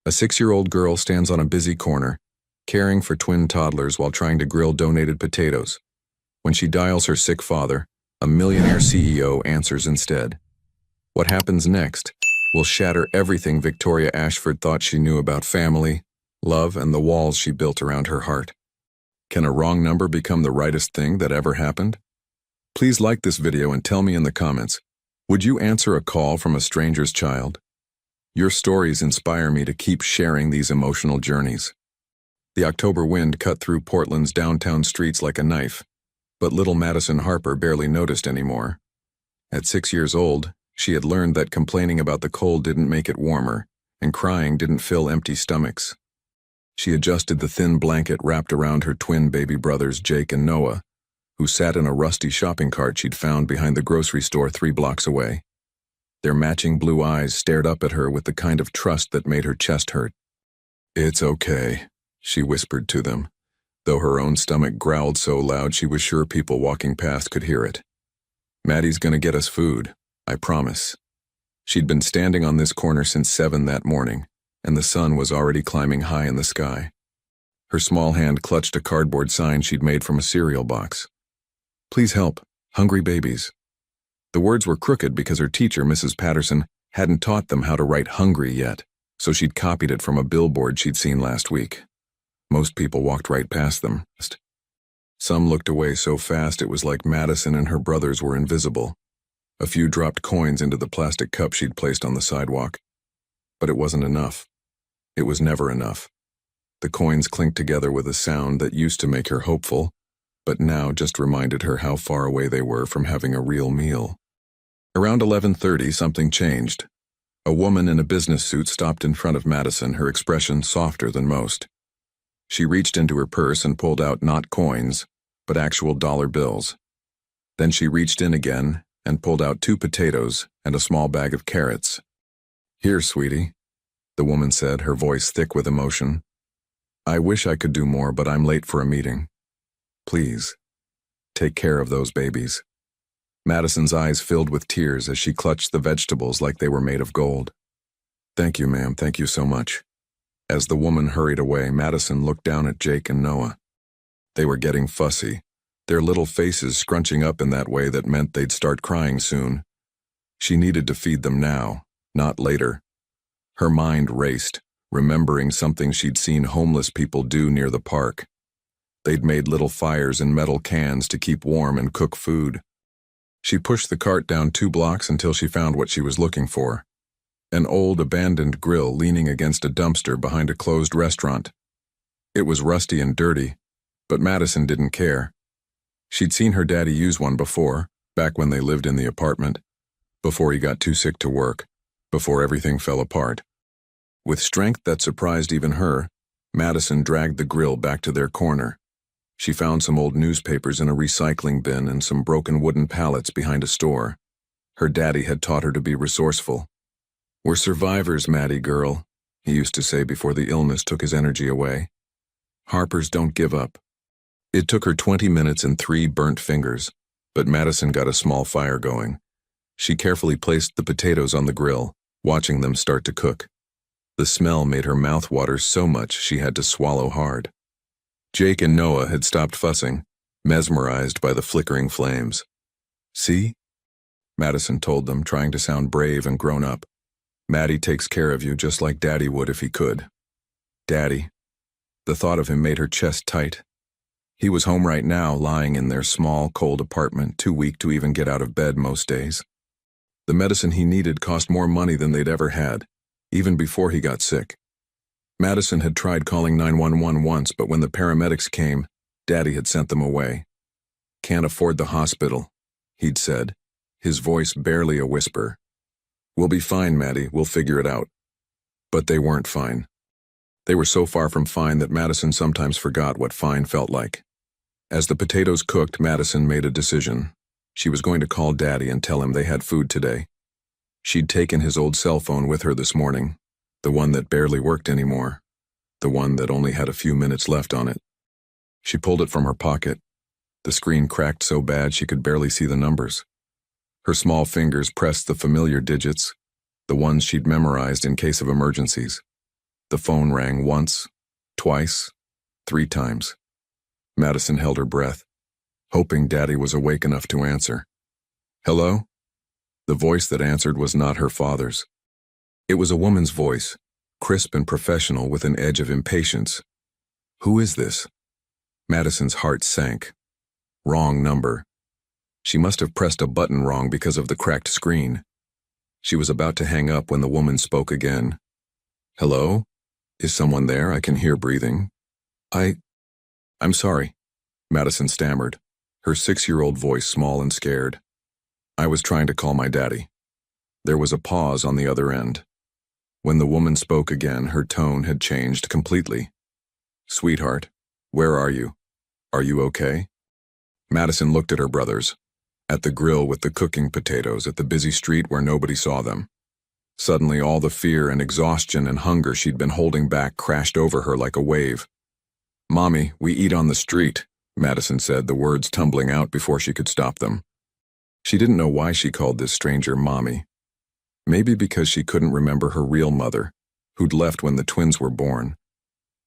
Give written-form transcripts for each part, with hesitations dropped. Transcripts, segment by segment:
A 6-year-old girl stands on a busy corner, caring for twin toddlers while trying to grill donated potatoes. When she dials her sick father, a millionaire CEO answers instead. What happens next will shatter everything Victoria Ashford thought she knew about family, love, and the walls she built around her heart. Can a wrong number become the rightest thing that ever happened? Please like this video and tell me in the comments, would you answer a call from a stranger's child? Your stories inspire me to keep sharing these emotional journeys. The October wind cut through Portland's downtown streets like a knife, but little Madison Harper barely noticed anymore. At 6 years old, she had learned that complaining about the cold didn't make it warmer, and crying didn't fill empty stomachs. She adjusted the thin blanket wrapped around her twin baby brothers Jake and Noah, who sat in a rusty shopping cart she'd found behind the grocery store 3 blocks away. Their matching blue eyes stared up at her with the kind of trust that made her chest hurt. "It's okay," she whispered to them, though her own stomach growled so loud she was sure people walking past could hear it. "Maddie's gonna get us food, I promise." She'd been standing on this corner since 7 that morning, and the sun was already climbing high in the sky. Her small hand clutched a cardboard sign she'd made from a cereal box. "Please help, hungry babies." The words were crooked because her teacher, Mrs. Patterson, hadn't taught them how to write hungry yet, so she'd copied it from a billboard she'd seen last week. Most people walked right past them. Some looked away so fast it was like Madison and her brothers were invisible. A few dropped coins into the plastic cup she'd placed on the sidewalk. But it wasn't enough. It was never enough. The coins clinked together with a sound that used to make her hopeful, but now just reminded her how far away they were from having a real meal. Around 11:30, something changed. A woman in a business suit stopped in front of Madison, her expression softer than most. She reached into her purse and pulled out not coins, but actual dollar bills. Then she reached in again and pulled out 2 potatoes and a small bag of carrots. "Here, sweetie," the woman said, her voice thick with emotion. "I wish I could do more, but I'm late for a meeting. Please, take care of those babies." Madison's eyes filled with tears as she clutched the vegetables like they were made of gold. "Thank you, ma'am, thank you so much." As the woman hurried away, Madison looked down at Jake and Noah. They were getting fussy, their little faces scrunching up in that way that meant they'd start crying soon. She needed to feed them now, not later. Her mind raced, remembering something she'd seen homeless people do near the park. They'd made little fires in metal cans to keep warm and cook food. She pushed the cart down 2 blocks until she found what she was looking for. An old abandoned grill leaning against a dumpster behind a closed restaurant. It was rusty and dirty, but Madison didn't care. She'd seen her daddy use one before, back when they lived in the apartment, before he got too sick to work, before everything fell apart. With strength that surprised even her, Madison dragged the grill back to their corner. She found some old newspapers in a recycling bin and some broken wooden pallets behind a store. Her daddy had taught her to be resourceful. "We're survivors, Maddie girl," he used to say before the illness took his energy away. "Harpers don't give up." It took her 20 minutes and 3 burnt fingers, but Madison got a small fire going. She carefully placed the potatoes on the grill, watching them start to cook. The smell made her mouth water so much she had to swallow hard. Jake and Noah had stopped fussing, mesmerized by the flickering flames. "See?" Madison told them, trying to sound brave and grown up. "Maddie takes care of you just like Daddy would if he could." Daddy. The thought of him made her chest tight. He was home right now, lying in their small, cold apartment, too weak to even get out of bed most days. The medicine he needed cost more money than they'd ever had, even before he got sick. Madison had tried calling 911 once, but when the paramedics came, Daddy had sent them away. "Can't afford the hospital," he'd said, his voice barely a whisper. "We'll be fine, Maddie, we'll figure it out." But they weren't fine. They were so far from fine that Madison sometimes forgot what fine felt like. As the potatoes cooked, Madison made a decision. She was going to call Daddy and tell him they had food today. She'd taken his old cell phone with her this morning, the one that barely worked anymore, the one that only had a few minutes left on it. She pulled it from her pocket. The screen cracked so bad she could barely see the numbers. Her small fingers pressed the familiar digits, the ones she'd memorized in case of emergencies. The phone rang once, twice, 3 times. Madison held her breath, hoping Daddy was awake enough to answer. Hello? The voice that answered was not her father's. It was a woman's voice, crisp and professional with an edge of impatience. Who is this? Madison's heart sank. Wrong number. She must have pressed a button wrong because of the cracked screen. She was about to hang up when the woman spoke again. Hello? Is someone there? I can hear breathing. I'm sorry, Madison stammered, her 6-year-old voice small and scared. I was trying to call my daddy. There was a pause on the other end. When the woman spoke again, her tone had changed completely. Sweetheart, where are you? Are you okay? Madison looked at her brothers, at the grill with the cooking potatoes, at the busy street where nobody saw them. Suddenly, all the fear and exhaustion and hunger she'd been holding back crashed over her like a wave. Mommy, we eat on the street, Madison said, the words tumbling out before she could stop them. She didn't know why she called this stranger Mommy. Maybe because she couldn't remember her real mother, who'd left when the twins were born.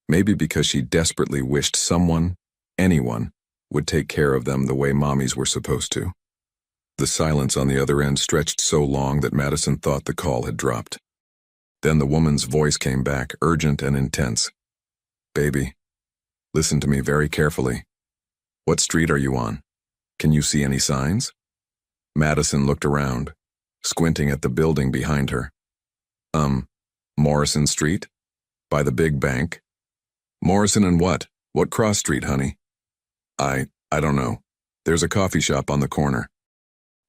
Maybe because she desperately wished someone, anyone, would take care of them the way mommies were supposed to. The silence on the other end stretched so long that Madison thought the call had dropped. Then the woman's voice came back, urgent and intense. Baby, listen to me very carefully. What street are you on? Can you see any signs? Madison looked around, squinting at the building behind her. Morrison Street? By the big bank? Morrison and what? What cross street, honey? I don't know. There's a coffee shop on the corner.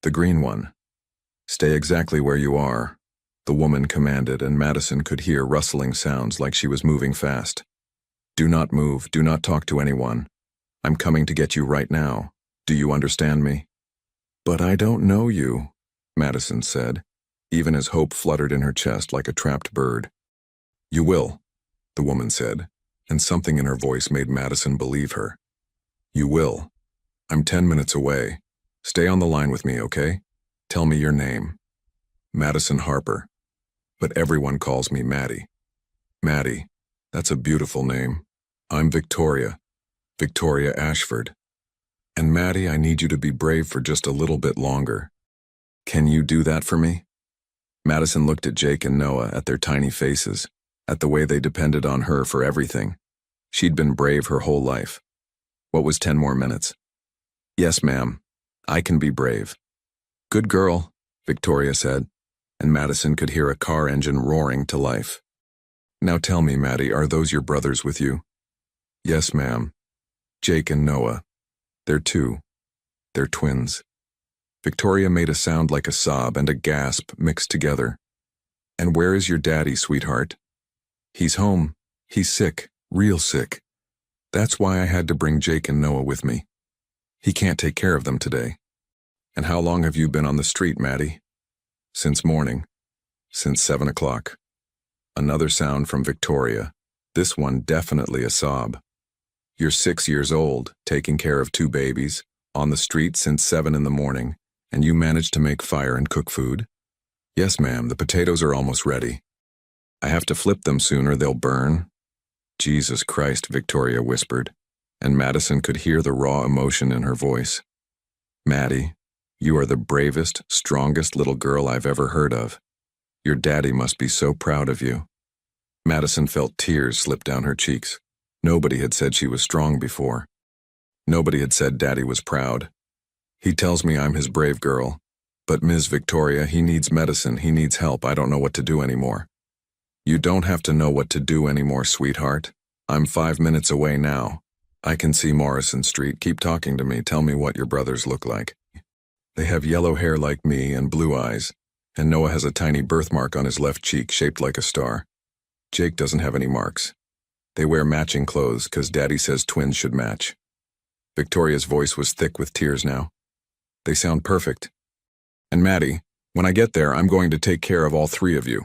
The green one. Stay exactly where you are, the woman commanded, and Madison could hear rustling sounds like she was moving fast. Do not move, do not talk to anyone. I'm coming to get you right now. Do you understand me? But I don't know you, Madison said, even as hope fluttered in her chest like a trapped bird. You will, the woman said, and something in her voice made Madison believe her. You will. I'm 10 minutes away. Stay on the line with me, okay? Tell me your name. Madison Harper. But everyone calls me Maddie. Maddie. That's a beautiful name. I'm Victoria. Victoria Ashford. And Maddie, I need you to be brave for just a little bit longer. Can you do that for me? Madison looked at Jake and Noah, at their tiny faces, at the way they depended on her for everything. She'd been brave her whole life. What was 10 more minutes? Yes, ma'am. I can be brave. Good girl, Victoria said, and Madison could hear a car engine roaring to life. Now tell me, Maddie, are those your brothers with you? Yes, ma'am. Jake and Noah. They're 2. They're twins. Victoria made a sound like a sob and a gasp mixed together. And where is your daddy, sweetheart? He's home. He's sick, real sick. That's why I had to bring Jake and Noah with me. He can't take care of them today. And how long have you been on the street, Maddie? Since morning. Since 7 o'clock. Another sound from Victoria. This one definitely a sob. You're 6 years old, taking care of 2 babies, on the street since 7 in the morning, and you managed to make fire and cook food? Yes, ma'am, the potatoes are almost ready. I have to flip them soon or they'll burn. Jesus Christ, Victoria whispered, and Madison could hear the raw emotion in her voice. Maddie, you are the bravest, strongest little girl I've ever heard of. Your daddy must be so proud of you. Madison felt tears slip down her cheeks. Nobody had said she was strong before. Nobody had said Daddy was proud. He tells me I'm his brave girl. But Ms. Victoria, he needs medicine, he needs help, I don't know what to do anymore. You don't have to know what to do anymore, sweetheart. I'm 5 minutes away now. I can see Morrison Street. Keep talking to me, tell me what your brothers look like. They have yellow hair like me and blue eyes, and Noah has a tiny birthmark on his left cheek shaped like a star. Jake doesn't have any marks. They wear matching clothes because Daddy says twins should match. Victoria's voice was thick with tears now. They sound perfect. And Maddie, when I get there, I'm going to take care of all 3 of you.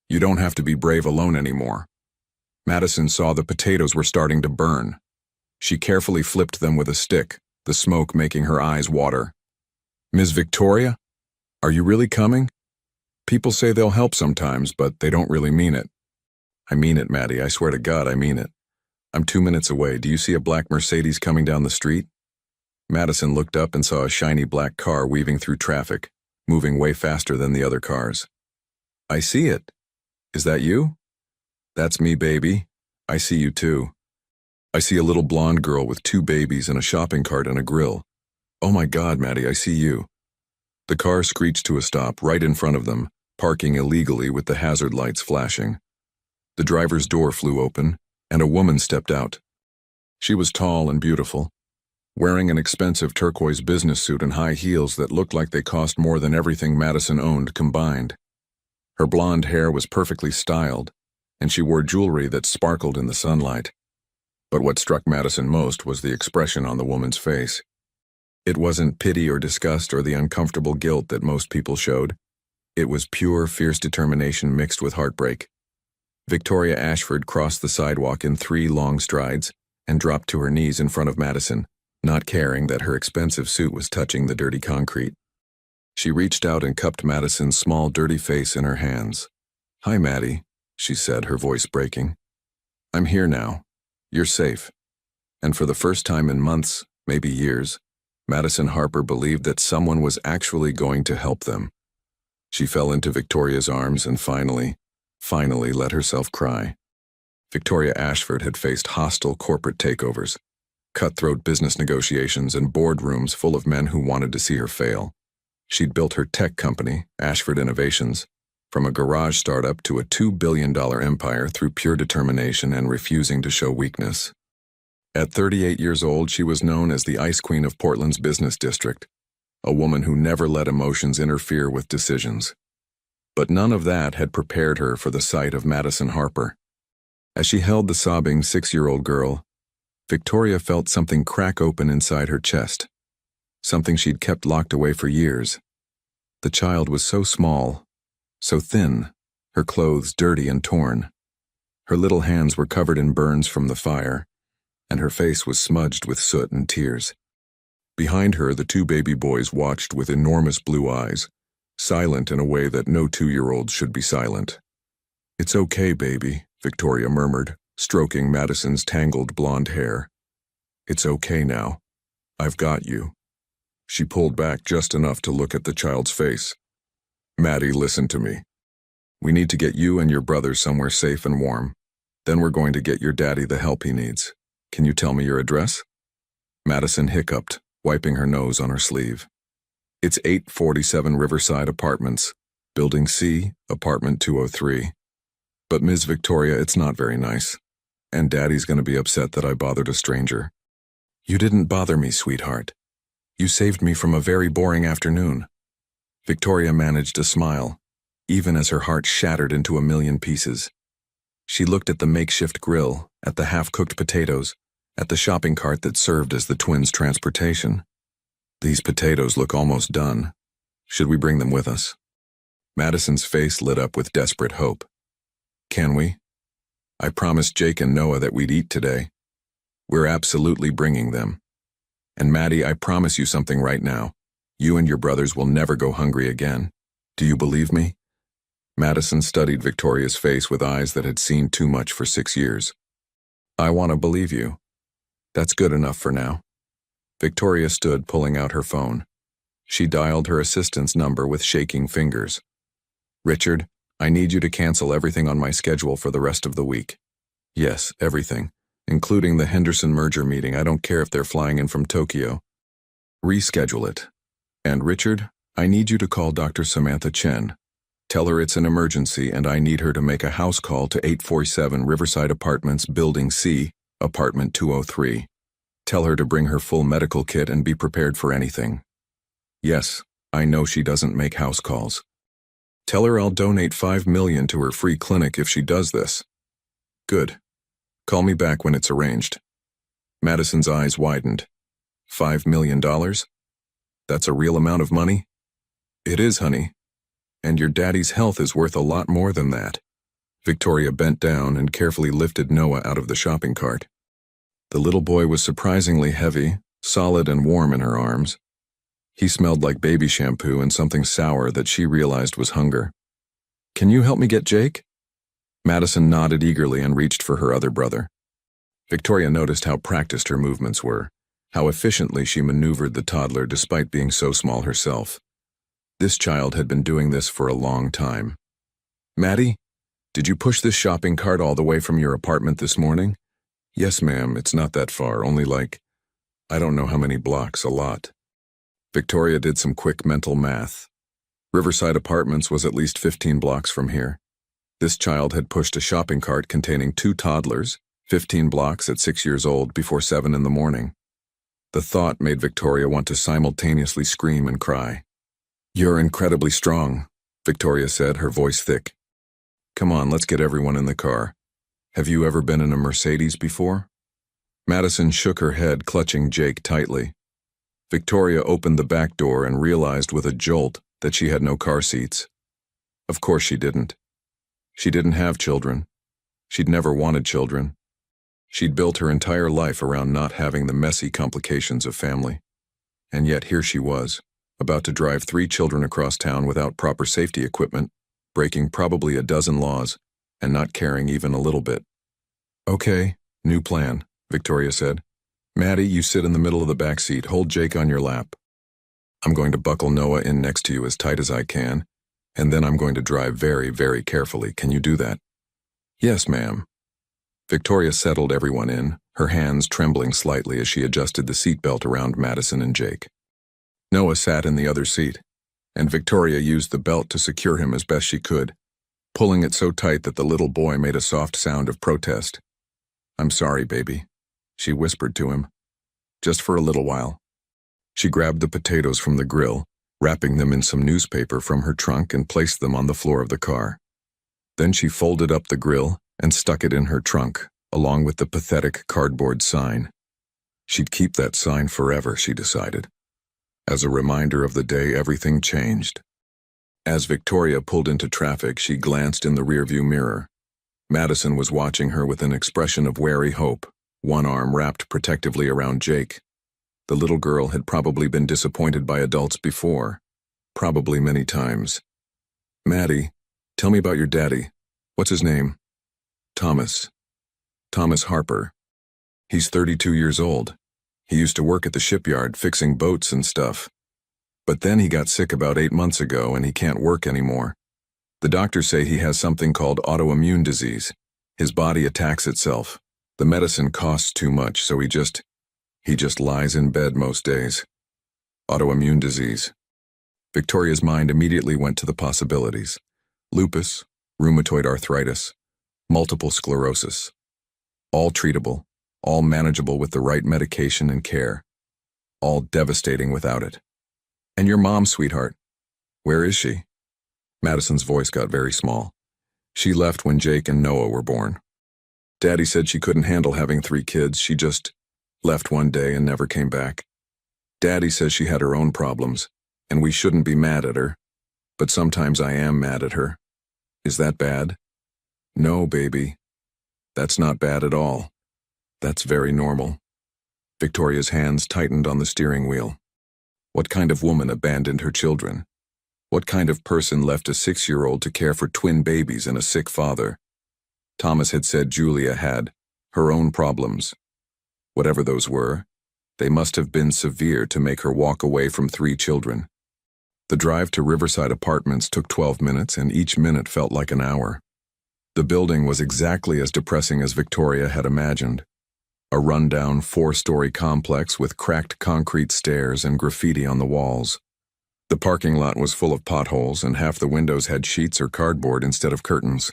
You don't have to be brave alone anymore. Madison saw the potatoes were starting to burn. She carefully flipped them with a stick, the smoke making her eyes water. Ms. Victoria, are you really coming? People say they'll help sometimes, but they don't really mean it. I mean it, Maddie. I swear to God, I mean it. I'm 2 minutes away. Do you see a black Mercedes coming down the street? Madison looked up and saw a shiny black car weaving through traffic, moving way faster than the other cars. I see it. Is that you? That's me, baby. I see you too. I see a little blonde girl with 2 babies and a shopping cart and a grill. Oh my God, Maddie, I see you. The car screeched to a stop right in front of them, parking illegally with the hazard lights flashing. The driver's door flew open, and a woman stepped out. She was tall and beautiful, wearing an expensive turquoise business suit and high heels that looked like they cost more than everything Madison owned combined. Her blonde hair was perfectly styled, and she wore jewelry that sparkled in the sunlight. But what struck Madison most was the expression on the woman's face. It wasn't pity or disgust or the uncomfortable guilt that most people showed. It was pure, fierce determination mixed with heartbreak. Victoria Ashford crossed the sidewalk in 3 long strides and dropped to her knees in front of Madison, not caring that her expensive suit was touching the dirty concrete. She reached out and cupped Madison's small, dirty face in her hands. "Hi, Maddie," she said, her voice breaking. "I'm here now. You're safe." And for the first time in months, maybe years, Madison Harper believed that someone was actually going to help them. She fell into Victoria's arms and finally let herself cry. Victoria Ashford had faced hostile corporate takeovers, cutthroat business negotiations, and boardrooms full of men who wanted to see her fail. She'd built her tech company, Ashford Innovations, from a garage startup to a $2 billion empire through pure determination and refusing to show weakness. At 38 years old, she was known as the Ice Queen of Portland's business district, a woman who never let emotions interfere with decisions. But none of that had prepared her for the sight of Madison Harper. As she held the sobbing 6-year-old girl, Victoria felt something crack open inside her chest, something she'd kept locked away for years. The child was so small, so thin, her clothes dirty and torn. Her little hands were covered in burns from the fire, and her face was smudged with soot and tears. Behind her, the 2 baby boys watched with enormous blue eyes, silent in a way that no 2-year-old should be silent. "It's okay, baby," Victoria murmured, stroking Madison's tangled blonde hair. "It's okay now. I've got you." She pulled back just enough to look at the child's face. "Maddie, listen to me. We need to get you and your brother somewhere safe and warm. Then we're going to get your daddy the help he needs. Can you tell me your address?" Madison hiccuped, wiping her nose on her sleeve. "It's 847 Riverside Apartments, Building C, Apartment 203. But Ms. Victoria, it's not very nice. And Daddy's going to be upset that I bothered a stranger." "You didn't bother me, sweetheart. You saved me from a very boring afternoon." Victoria managed a smile, even as her heart shattered into a million pieces. She looked at the makeshift grill, at the half-cooked potatoes, at the shopping cart that served as the twins' transportation. "These potatoes look almost done. Should we bring them with us?" Madison's face lit up with desperate hope. "Can we? I promised Jake and Noah that we'd eat today. We're absolutely bringing them. And Maddie, I promise you something right now. You and your brothers will never go hungry again. Do you believe me?" Madison studied Victoria's face with eyes that had seen too much for 6 years. "I want to believe you. That's good enough for now." Victoria stood, pulling out her phone. She dialed her assistant's number with shaking fingers. "Richard, I need you to cancel everything on my schedule for the rest of the week." "Yes, everything, including the Henderson merger meeting. I don't care if they're flying in from Tokyo. Reschedule it. And Richard, I need you to call Dr. Samantha Chen. Tell her it's an emergency and I need her to make a house call to 847 Riverside Apartments, Building C, Apartment 203. Tell her to bring her full medical kit and be prepared for anything. Yes, I know she doesn't make house calls. Tell her I'll donate $5 million to her free clinic if she does this." "Good. Call me back when it's arranged." Madison's eyes widened. $5 million? That's a real amount of money? "It is, honey. And your daddy's health is worth a lot more than that." Victoria bent down and carefully lifted Noah out of the shopping cart. The little boy was surprisingly heavy, solid and warm in her arms. He smelled like baby shampoo and something sour that she realized was hunger. "Can you help me get Jake?" Madison nodded eagerly and reached for her other brother. Victoria noticed how practiced her movements were, how efficiently she maneuvered the toddler despite being so small herself. This child had been doing this for a long time. "Maddie, did you push this shopping cart all the way from your apartment this morning?" "Yes, ma'am, it's not that far, only like, I don't know how many blocks, a lot." Victoria did some quick mental math. Riverside Apartments was at least 15 blocks from here. This child had pushed a shopping cart containing 2 toddlers, 15 blocks at 6 years old before 7 in the morning. The thought made Victoria want to simultaneously scream and cry. "You're incredibly strong," Victoria said, her voice thick. "Come on, let's get everyone in the car. Have you ever been in a Mercedes before?" Madison shook her head, clutching Jake tightly. Victoria opened the back door and realized with a jolt that she had no car seats. Of course she didn't. She didn't have children. She'd never wanted children. She'd built her entire life around not having the messy complications of family. And yet here she was, about to drive 3 children across town without proper safety equipment, breaking probably a dozen laws, and not caring even a little bit. "Okay, new plan," Victoria said. "Maddie, you sit in the middle of the back seat. Hold Jake on your lap. I'm going to buckle Noah in next to you as tight as I can, and then I'm going to drive very, very carefully. Can you do that?" "Yes, ma'am." Victoria settled everyone in, her hands trembling slightly as she adjusted the seatbelt around Madison and Jake. Noah sat in the other seat, and Victoria used the belt to secure him as best she could, pulling it so tight that the little boy made a soft sound of protest. "I'm sorry, baby," she whispered to him. "Just for a little while." She grabbed the potatoes from the grill, wrapping them in some newspaper from her trunk, and placed them on the floor of the car. Then she folded up the grill and stuck it in her trunk, along with the pathetic cardboard sign. She'd keep that sign forever, she decided, as a reminder of the day everything changed. As Victoria pulled into traffic, she glanced in the rearview mirror. Madison was watching her with an expression of wary hope, one arm wrapped protectively around Jake. The little girl had probably been disappointed by adults before, probably many times. "Maddie, tell me about your daddy. What's his name?" "Thomas. Thomas Harper. He's 32 years old. He used to work at the shipyard fixing boats and stuff. But then he got sick about 8 months ago and he can't work anymore. The doctors say he has something called autoimmune disease. His body attacks itself. The medicine costs too much, so he just lies in bed most days. Autoimmune disease." Victoria's mind immediately went to the possibilities. Lupus, rheumatoid arthritis, multiple sclerosis. All treatable, all manageable with the right medication and care. All devastating without it. "And your mom, sweetheart, where is she?" Madison's voice got very small. "She left when Jake and Noah were born. Daddy said she couldn't handle having 3 kids. She just left one day and never came back. Daddy says she had her own problems, and we shouldn't be mad at her. But sometimes I am mad at her. Is that bad?" "No, baby. That's not bad at all. That's very normal." Victoria's hands tightened on the steering wheel. What kind of woman abandoned her children? What kind of person left a 6-year-old to care for twin babies and a sick father? Thomas had said Julia had her own problems. Whatever those were, they must have been severe to make her walk away from 3 children. The drive to Riverside Apartments took 12 minutes, and each minute felt like an hour. The building was exactly as depressing as Victoria had imagined. A rundown 4-story complex with cracked concrete stairs and graffiti on the walls. The parking lot was full of potholes, and half the windows had sheets or cardboard instead of curtains.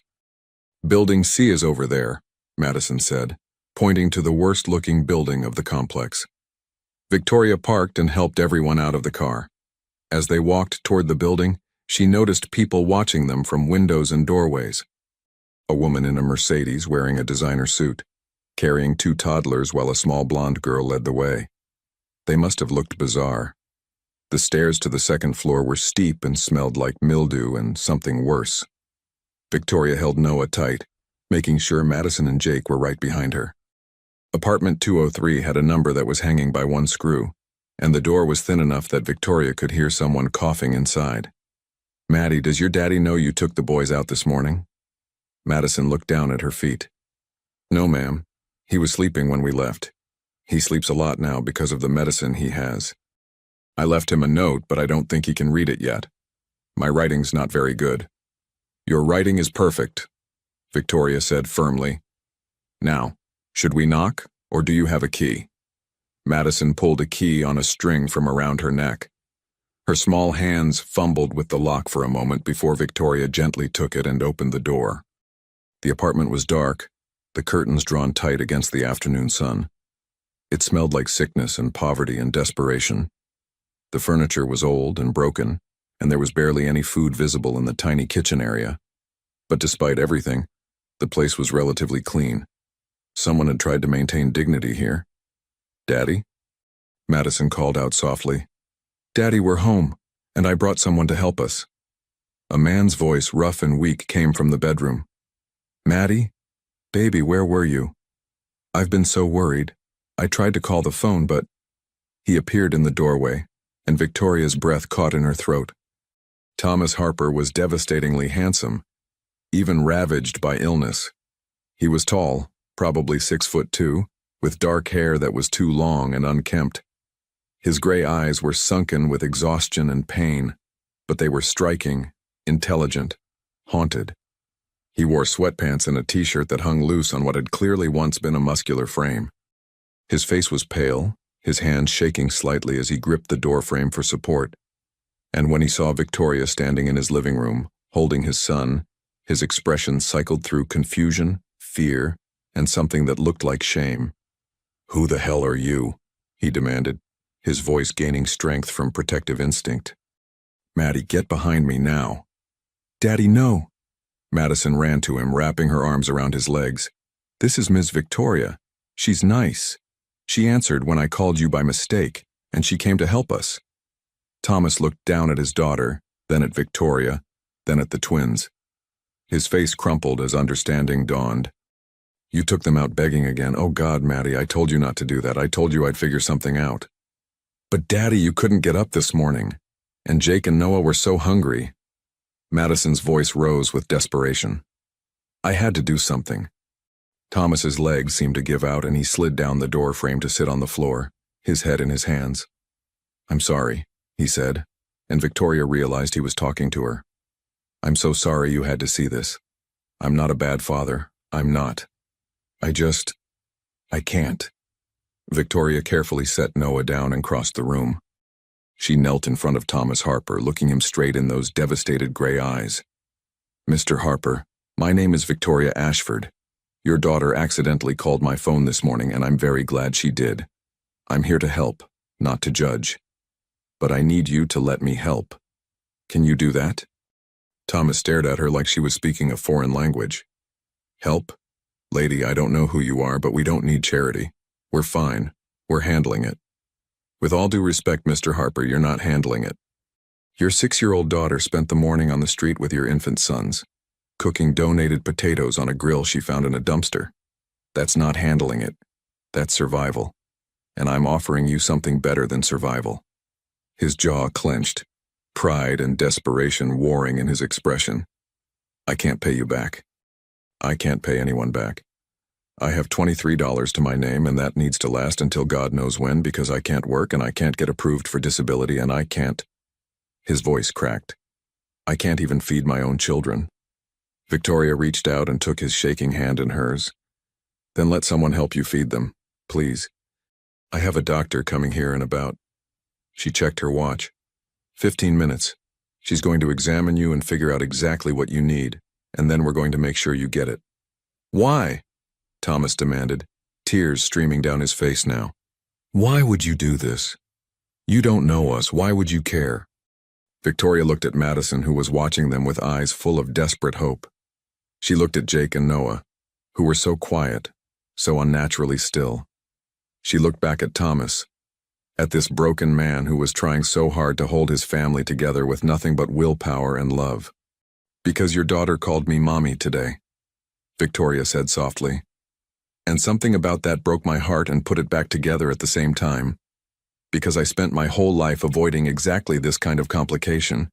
"Building C is over there," Madison said, pointing to the worst-looking building of the complex. Victoria parked and helped everyone out of the car. As they walked toward the building, she noticed people watching them from windows and doorways. A woman in a Mercedes wearing a designer suit, carrying 2 toddlers while a small blonde girl led the way. They must have looked bizarre. The stairs to the 2nd floor were steep and smelled like mildew and something worse. Victoria held Noah tight, making sure Madison and Jake were right behind her. Apartment 203 had a number that was hanging by one screw, and the door was thin enough that Victoria could hear someone coughing inside. "Maddie, does your daddy know you took the boys out this morning?" Madison looked down at her feet. No, ma'am. He was sleeping when we left. He sleeps a lot now because of the medicine he has. I left him a note, but I don't think he can read it yet. My writing's not very good. Your writing is perfect, Victoria said firmly. Now, should we knock, or do you have a key? Madison pulled a key on a string from around her neck. Her small hands fumbled with the lock for a moment before Victoria gently took it and opened the door. The apartment was dark, the curtains drawn tight against the afternoon sun. It smelled like sickness and poverty and desperation. The furniture was old and broken, and there was barely any food visible in the tiny kitchen area. But despite everything, the place was relatively clean. Someone had tried to maintain dignity here. Daddy? Madison called out softly. Daddy, we're home, and I brought someone to help us. A man's voice, rough and weak, came from the bedroom. Maddie? Baby, where were you? I've been so worried. I tried to call the phone, but... He appeared in the doorway, and Victoria's breath caught in her throat. Thomas Harper was devastatingly handsome, even ravaged by illness. He was tall, probably 6'2", with dark hair that was too long and unkempt. His gray eyes were sunken with exhaustion and pain, but they were striking, intelligent, haunted. He wore sweatpants and a t-shirt that hung loose on what had clearly once been a muscular frame. His face was pale, his hands shaking slightly as he gripped the doorframe for support. And when he saw Victoria standing in his living room, holding his son, his expression cycled through confusion, fear, and something that looked like shame. Who the hell are you? He demanded, his voice gaining strength from protective instinct. Maddie, get behind me now. Daddy, no. Madison ran to him, wrapping her arms around his legs. This is Ms. Victoria. She's nice. She answered when I called you by mistake, and she came to help us. Thomas looked down at his daughter, then at Victoria, then at the twins. His face crumpled as understanding dawned. You took them out begging again. Oh God, Maddie, I told you not to do that. I told you I'd figure something out. But Daddy, you couldn't get up this morning. And Jake and Noah were so hungry. Madison's voice rose with desperation. I had to do something. Thomas's legs seemed to give out and he slid down the door frame to sit on the floor, his head in his hands. I'm sorry, he said, and Victoria realized he was talking to her. I'm so sorry you had to see this. I'm not a bad father. I'm not. I can't. Victoria carefully set Noah down and crossed the room. She knelt in front of Thomas Harper, looking him straight in those devastated gray eyes. Mr. Harper, my name is Victoria Ashford. Your daughter accidentally called my phone this morning, and I'm very glad she did. I'm here to help, not to judge. But I need you to let me help. Can you do that? Thomas stared at her like she was speaking a foreign language. Help? Lady, I don't know who you are, but we don't need charity. We're fine. We're handling it. With all due respect, Mr. Harper, you're not handling it. Your 6-year-old daughter spent the morning on the street with your infant sons, cooking donated potatoes on a grill she found in a dumpster. That's not handling it. That's survival. And I'm offering you something better than survival. His jaw clenched, pride and desperation warring in his expression. I can't pay you back. I can't pay anyone back. I have $23 to my name, and that needs to last until God knows when, because I can't work and I can't get approved for disability and I can't. His voice cracked. I can't even feed my own children. Victoria reached out and took his shaking hand in hers. Then let someone help you feed them, please. I have a doctor coming here in about... She checked her watch. 15 minutes. She's going to examine you and figure out exactly what you need, and then we're going to make sure you get it. Why? Thomas demanded, tears streaming down his face now. Why would you do this? You don't know us. Why would you care? Victoria looked at Madison, who was watching them with eyes full of desperate hope. She looked at Jake and Noah, who were so quiet, so unnaturally still. She looked back at Thomas, at this broken man who was trying so hard to hold his family together with nothing but willpower and love. Because your daughter called me Mommy today, Victoria said softly. And something about that broke my heart and put it back together at the same time. Because I spent my whole life avoiding exactly this kind of complication,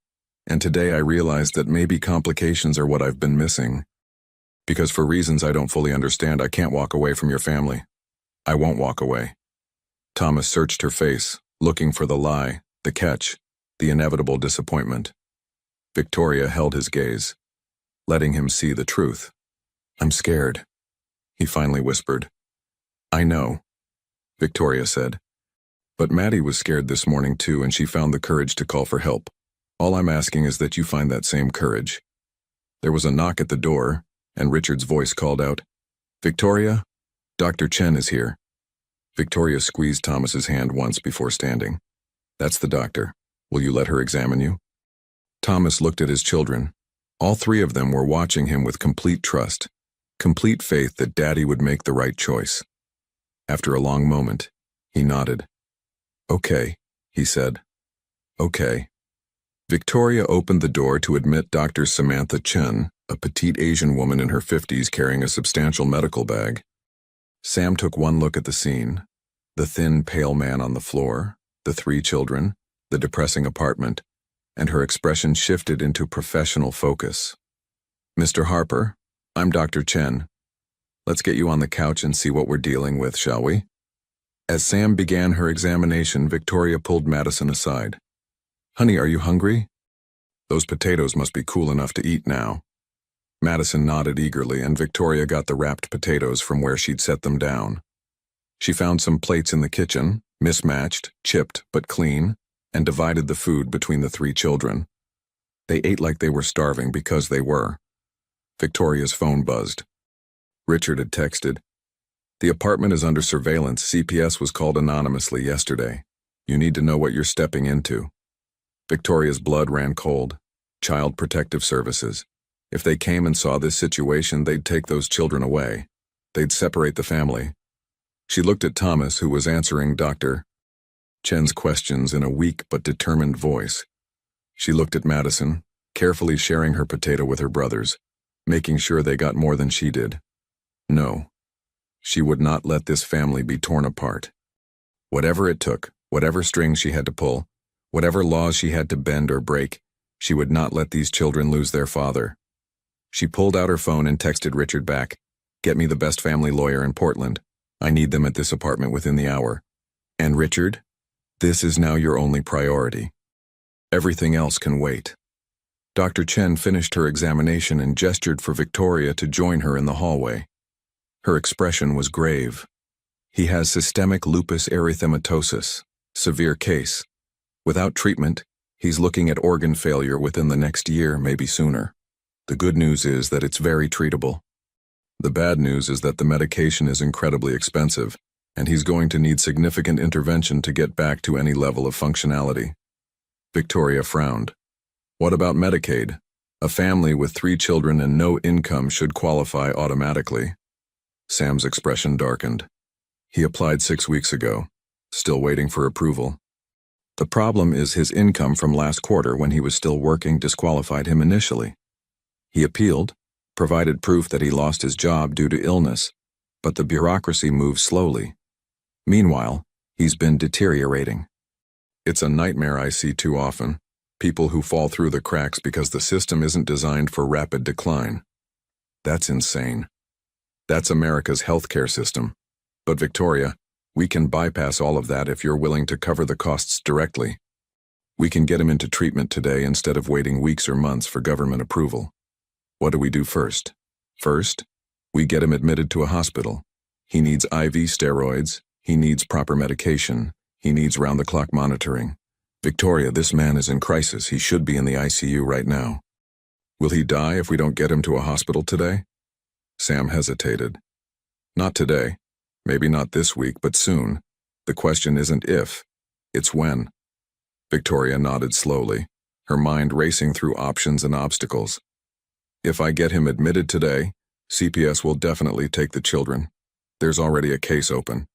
and today I realized that maybe complications are what I've been missing. Because for reasons I don't fully understand, I can't walk away from your family. I won't walk away. Thomas searched her face, looking for the lie, the catch, the inevitable disappointment. Victoria held his gaze, letting him see the truth. I'm scared, he finally whispered. I know, Victoria said. But Maddie was scared this morning too, and she found the courage to call for help. All I'm asking is that you find that same courage. There was a knock at the door, and Richard's voice called out, Victoria, Dr. Chen is here. Victoria squeezed Thomas's hand once before standing. That's the doctor. Will you let her examine you? Thomas looked at his children. All three of them were watching him with complete trust, complete faith that Daddy would make the right choice. After a long moment, he nodded. Okay, he said. Okay. Victoria opened the door to admit Dr. Samantha Chen, a petite Asian woman in her 50s carrying a substantial medical bag. Sam took one look at the scene, the thin, pale man on the floor, the three children, the depressing apartment, and her expression shifted into professional focus. Mr. Harper, I'm Dr. Chen. Let's get you on the couch and see what we're dealing with, shall we? As Sam began her examination, Victoria pulled Madison aside. Honey, are you hungry? Those potatoes must be cool enough to eat now. Madison nodded eagerly, and Victoria got the wrapped potatoes from where she'd set them down. She found some plates in the kitchen, mismatched, chipped, but clean, and divided the food between the three children. They ate like they were starving because they were. Victoria's phone buzzed. Richard had texted, The apartment is under surveillance. CPS was called anonymously yesterday. You need to know what you're stepping into. Victoria's blood ran cold. Child Protective Services. If they came and saw this situation, they'd take those children away. They'd separate the family. She looked at Thomas, who was answering Dr. Chen's questions in a weak but determined voice. She looked at Madison, carefully sharing her potato with her brothers, making sure they got more than she did. No, she would not let this family be torn apart. Whatever it took, whatever strings she had to pull, whatever laws she had to bend or break, she would not let these children lose their father. She pulled out her phone and texted Richard back, Get me the best family lawyer in Portland. I need them at this apartment within the hour. And Richard, this is now your only priority. Everything else can wait. Dr. Chen finished her examination and gestured for Victoria to join her in the hallway. Her expression was grave. He has systemic lupus erythematosus, severe case. Without treatment, he's looking at organ failure within the next year, maybe sooner. The good news is that it's very treatable. The bad news is that the medication is incredibly expensive, and he's going to need significant intervention to get back to any level of functionality. Victoria frowned. What about Medicaid? A family with 3 children and no income should qualify automatically. Sam's expression darkened. He applied 6 weeks ago, still waiting for approval. The problem is his income from last quarter, when he was still working, disqualified him initially. He appealed, provided proof that he lost his job due to illness, but the bureaucracy moves slowly. Meanwhile, he's been deteriorating. It's a nightmare I see too often, people who fall through the cracks because the system isn't designed for rapid decline. That's insane. That's America's healthcare system. But Victoria, we can bypass all of that if you're willing to cover the costs directly. We can get him into treatment today instead of waiting weeks or months for government approval. What do we do first? First, we get him admitted to a hospital. He needs IV steroids, he needs proper medication, he needs round-the-clock monitoring. Victoria, this man is in crisis. He should be in the ICU right now. Will he die if we don't get him to a hospital today? Sam hesitated. Not today. Maybe not this week, but soon. The question isn't if, it's when. Victoria nodded slowly, her mind racing through options and obstacles. If I get him admitted today, CPS will definitely take the children. There's already a case open.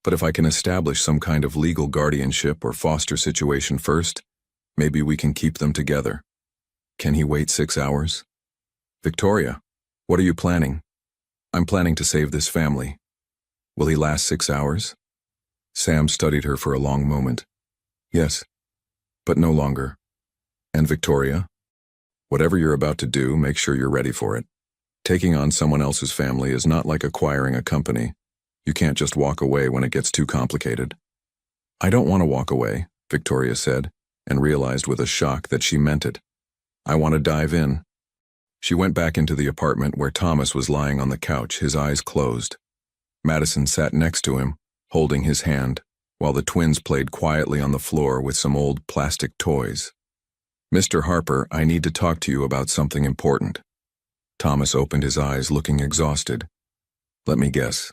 But if I can establish some kind of legal guardianship or foster situation first, maybe we can keep them together. Can he wait 6 hours? Victoria, what are you planning? I'm planning to save this family. Will he last 6 hours? Sam studied her for a long moment. Yes, but no longer. And Victoria, whatever you're about to do, make sure you're ready for it. Taking on someone else's family is not like acquiring a company. You can't just walk away when it gets too complicated. I don't want to walk away, Victoria said, and realized with a shock that she meant it. I want to dive in. She went back into the apartment where Thomas was lying on the couch, his eyes closed. Madison sat next to him, holding his hand, while the twins played quietly on the floor with some old plastic toys. Mr. Harper, I need to talk to you about something important. Thomas opened his eyes, looking exhausted. Let me guess.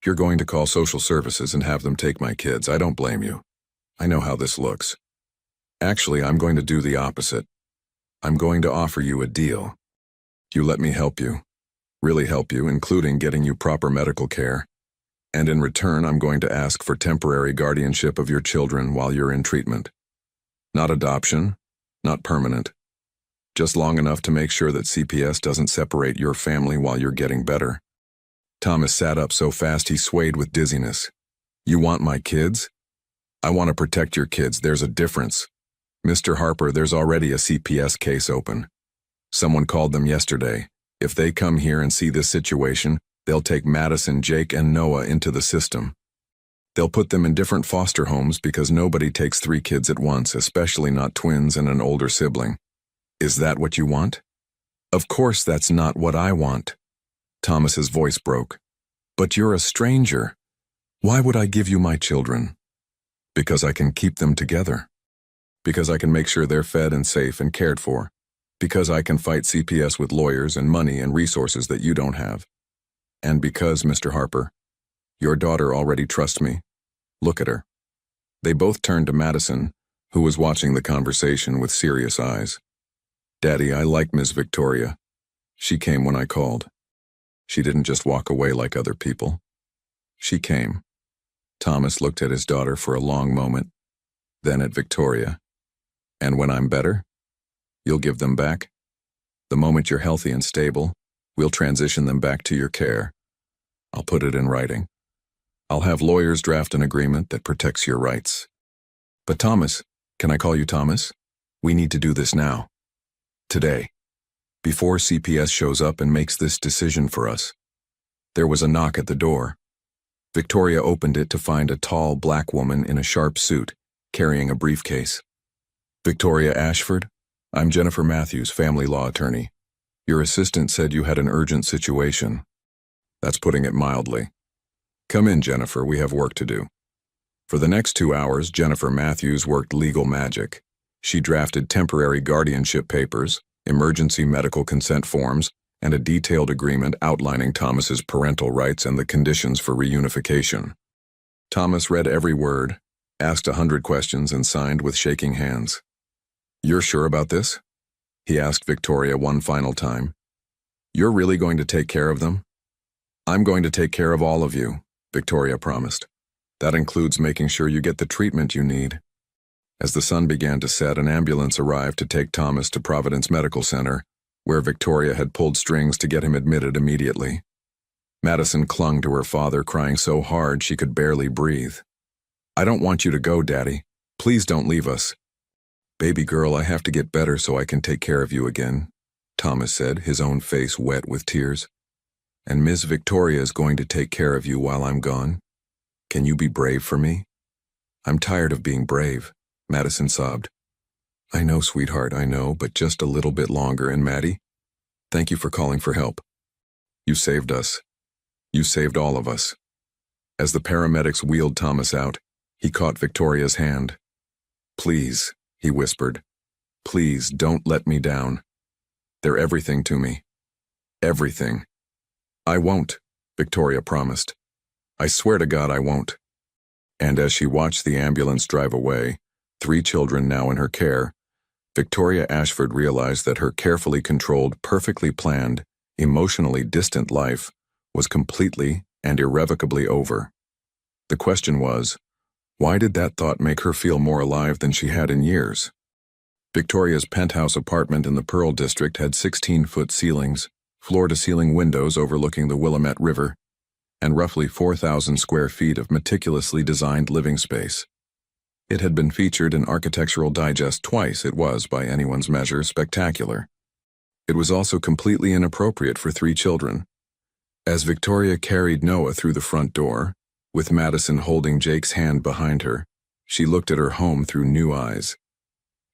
You're going to call social services and have them take my kids. I don't blame you. I know how this looks. Actually, I'm going to do the opposite. I'm going to offer you a deal. You let me help you. Really help you, including getting you proper medical care. And in return, I'm going to ask for temporary guardianship of your children while you're in treatment. Not adoption, not permanent. Just long enough to make sure that CPS doesn't separate your family while you're getting better. Thomas sat up so fast he swayed with dizziness. You want my kids? I want to protect your kids. There's a difference. Mr. Harper, there's already a CPS case open. Someone called them yesterday. If they come here and see this situation, they'll take Madison, Jake, and Noah into the system. They'll put them in different foster homes because nobody takes 3 kids at once, especially not twins and an older sibling. Is that what you want? Of course that's not what I want. Thomas's voice broke. But you're a stranger. Why would I give you my children? Because I can keep them together. Because I can make sure they're fed and safe and cared for. Because I can fight CPS with lawyers and money and resources that you don't have. And because, Mr. Harper, your daughter already trusts me. Look at her. They both turned to Madison, who was watching the conversation with serious eyes. Daddy, I like Miss Victoria. She came when I called. She didn't just walk away like other people. She came. Thomas looked at his daughter for a long moment, then at Victoria. And when I'm better, you'll give them back? The moment you're healthy and stable, we'll transition them back to your care. I'll put it in writing. I'll have lawyers draft an agreement that protects your rights. But Thomas, can I call you Thomas? We need to do this now. Today. Before CPS shows up and makes this decision for us. There was a knock at the door. Victoria opened it to find a tall black woman in a sharp suit, carrying a briefcase. Victoria Ashford, I'm Jennifer Matthews, family law attorney. Your assistant said you had an urgent situation. That's putting it mildly. Come in, Jennifer, we have work to do. For the next 2 hours, Jennifer Matthews worked legal magic. She drafted temporary guardianship papers, emergency medical consent forms, and a detailed agreement outlining Thomas's parental rights and the conditions for reunification. Thomas read every word, asked 100 questions, and signed with shaking hands. You're sure about this? He asked Victoria one final time. You're really going to take care of them? I'm going to take care of all of you, Victoria promised. That includes making sure you get the treatment you need. As the sun began to set, an ambulance arrived to take Thomas to Providence Medical Center, where Victoria had pulled strings to get him admitted immediately. Madison clung to her father, crying so hard she could barely breathe. I don't want you to go, Daddy. Please don't leave us. Baby girl, I have to get better so I can take care of you again, Thomas said, his own face wet with tears. And Miss Victoria is going to take care of you while I'm gone. Can you be brave for me? I'm tired of being brave, Madison sobbed. I know, sweetheart, I know, but just a little bit longer. And Maddie, thank you for calling for help. You saved us. You saved all of us. As the paramedics wheeled Thomas out, he caught Victoria's hand. Please, he whispered. Please don't let me down. They're everything to me. Everything. I won't, Victoria promised. I swear to God I won't. And as she watched the ambulance drive away, 3 children now in her care, Victoria Ashford realized that her carefully controlled, perfectly planned, emotionally distant life was completely and irrevocably over. The question was, why did that thought make her feel more alive than she had in years? Victoria's penthouse apartment in the Pearl District had 16-foot ceilings, floor-to-ceiling windows overlooking the Willamette River, and roughly 4,000 square feet of meticulously designed living space. It had been featured in Architectural Digest twice. It was, by anyone's measure, spectacular. It was also completely inappropriate for 3 children. As Victoria carried Noah through the front door, with Madison holding Jake's hand behind her, she looked at her home through new eyes.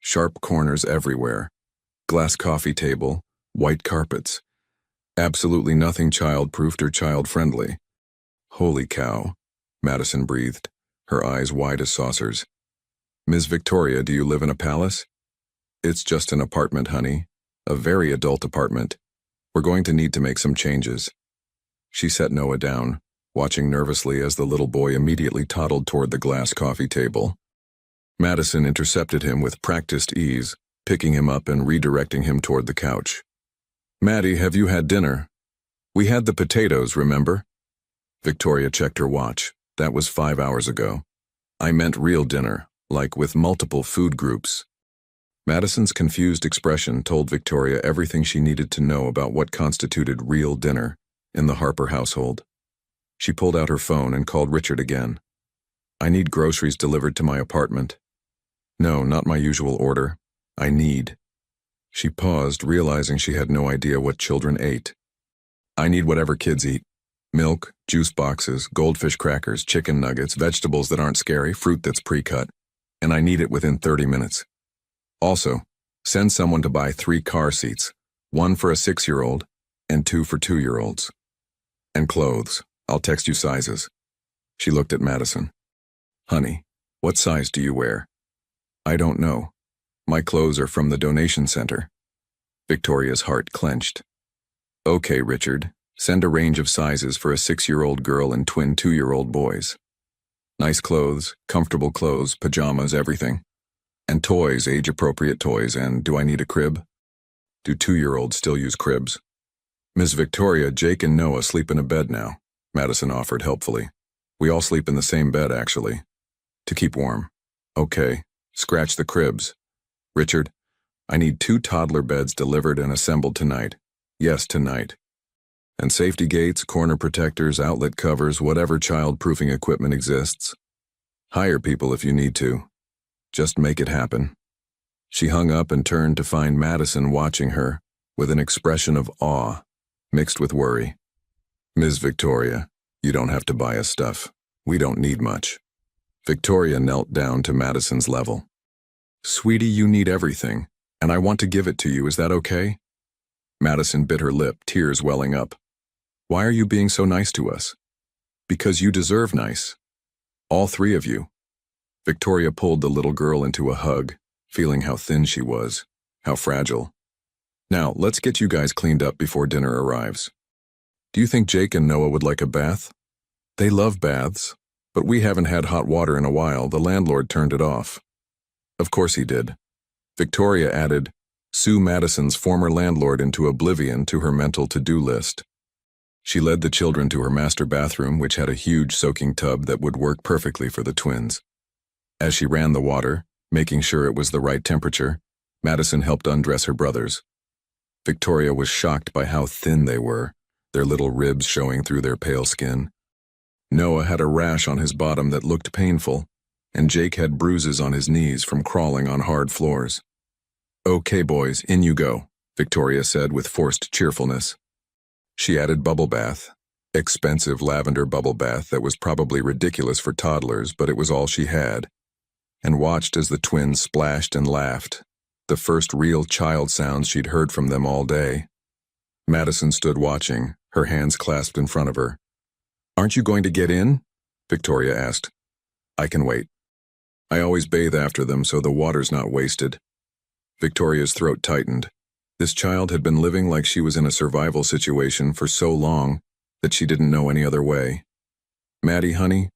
Sharp corners everywhere, glass coffee table, white carpets. Absolutely nothing child-proofed or child-friendly. Holy cow, Madison breathed, her eyes wide as saucers. Ms. Victoria, do you live in a palace? It's just an apartment, honey. A very adult apartment. We're going to need to make some changes. She set Noah down, watching nervously as the little boy immediately toddled toward the glass coffee table. Madison intercepted him with practiced ease, picking him up and redirecting him toward the couch. Maddie, have you had dinner? We had the potatoes, remember? Victoria checked her watch. That was 5 hours ago. I meant real dinner, like with multiple food groups. Madison's confused expression told Victoria everything she needed to know about what constituted real dinner in the Harper household. She pulled out her phone and called Richard again. I need groceries delivered to my apartment. No, not my usual order. I need. She paused, realizing she had no idea what children ate. I need whatever kids eat. Milk, juice boxes, goldfish crackers, chicken nuggets, vegetables that aren't scary, fruit that's pre-cut. And I need it within 30 minutes. Also, send someone to buy 3 car seats, 1 for a 6-year-old and 2 for 2-year-olds. And clothes. I'll text you sizes. She looked at Madison. Honey, what size do you wear? I don't know. My clothes are from the donation center. Victoria's heart clenched. Okay, Richard, send a range of sizes for a 6-year-old girl and twin 2-year-old boys. Nice clothes, comfortable clothes, pajamas, everything. And toys, age-appropriate toys, and do I need a crib? Do 2-year-olds still use cribs? Ms. Victoria, Jake and Noah sleep in a bed now, Madison offered helpfully. We all sleep in the same bed, actually. To keep warm. Okay, scratch the cribs. Richard, I need 2 toddler beds delivered and assembled tonight. Yes, tonight. And safety gates, corner protectors, outlet covers, whatever child-proofing equipment exists. Hire people if you need to. Just make it happen. She hung up and turned to find Madison watching her, with an expression of awe, mixed with worry. Ms. Victoria, you don't have to buy us stuff. We don't need much. Victoria knelt down to Madison's level. Sweetie, you need everything, and I want to give it to you, is that okay? Madison bit her lip, tears welling up. Why are you being so nice to us? Because you deserve nice. All 3 of you. Victoria pulled the little girl into a hug, feeling how thin she was, how fragile. Now, let's get you guys cleaned up before dinner arrives. Do you think Jake and Noah would like a bath? They love baths, but we haven't had hot water in a while. The landlord turned it off. Of course he did. Victoria added Sue Madison's former landlord into oblivion to her mental to-do list. She led the children to her master bathroom, which had a huge soaking tub that would work perfectly for the twins. As she ran the water, making sure it was the right temperature, Madison helped undress her brothers. Victoria was shocked by how thin they were, their little ribs showing through their pale skin. Noah had a rash on his bottom that looked painful, and Jake had bruises on his knees from crawling on hard floors. Okay, boys, in you go, Victoria said with forced cheerfulness. She added bubble bath, expensive lavender bubble bath that was probably ridiculous for toddlers, but it was all she had, and watched as the twins splashed and laughed, the first real child sounds she'd heard from them all day. Madison stood watching, her hands clasped in front of her. Aren't you going to get in? Victoria asked. I can wait. I always bathe after them so the water's not wasted. Victoria's throat tightened. This child had been living like she was in a survival situation for so long that she didn't know any other way. Maddie, honey,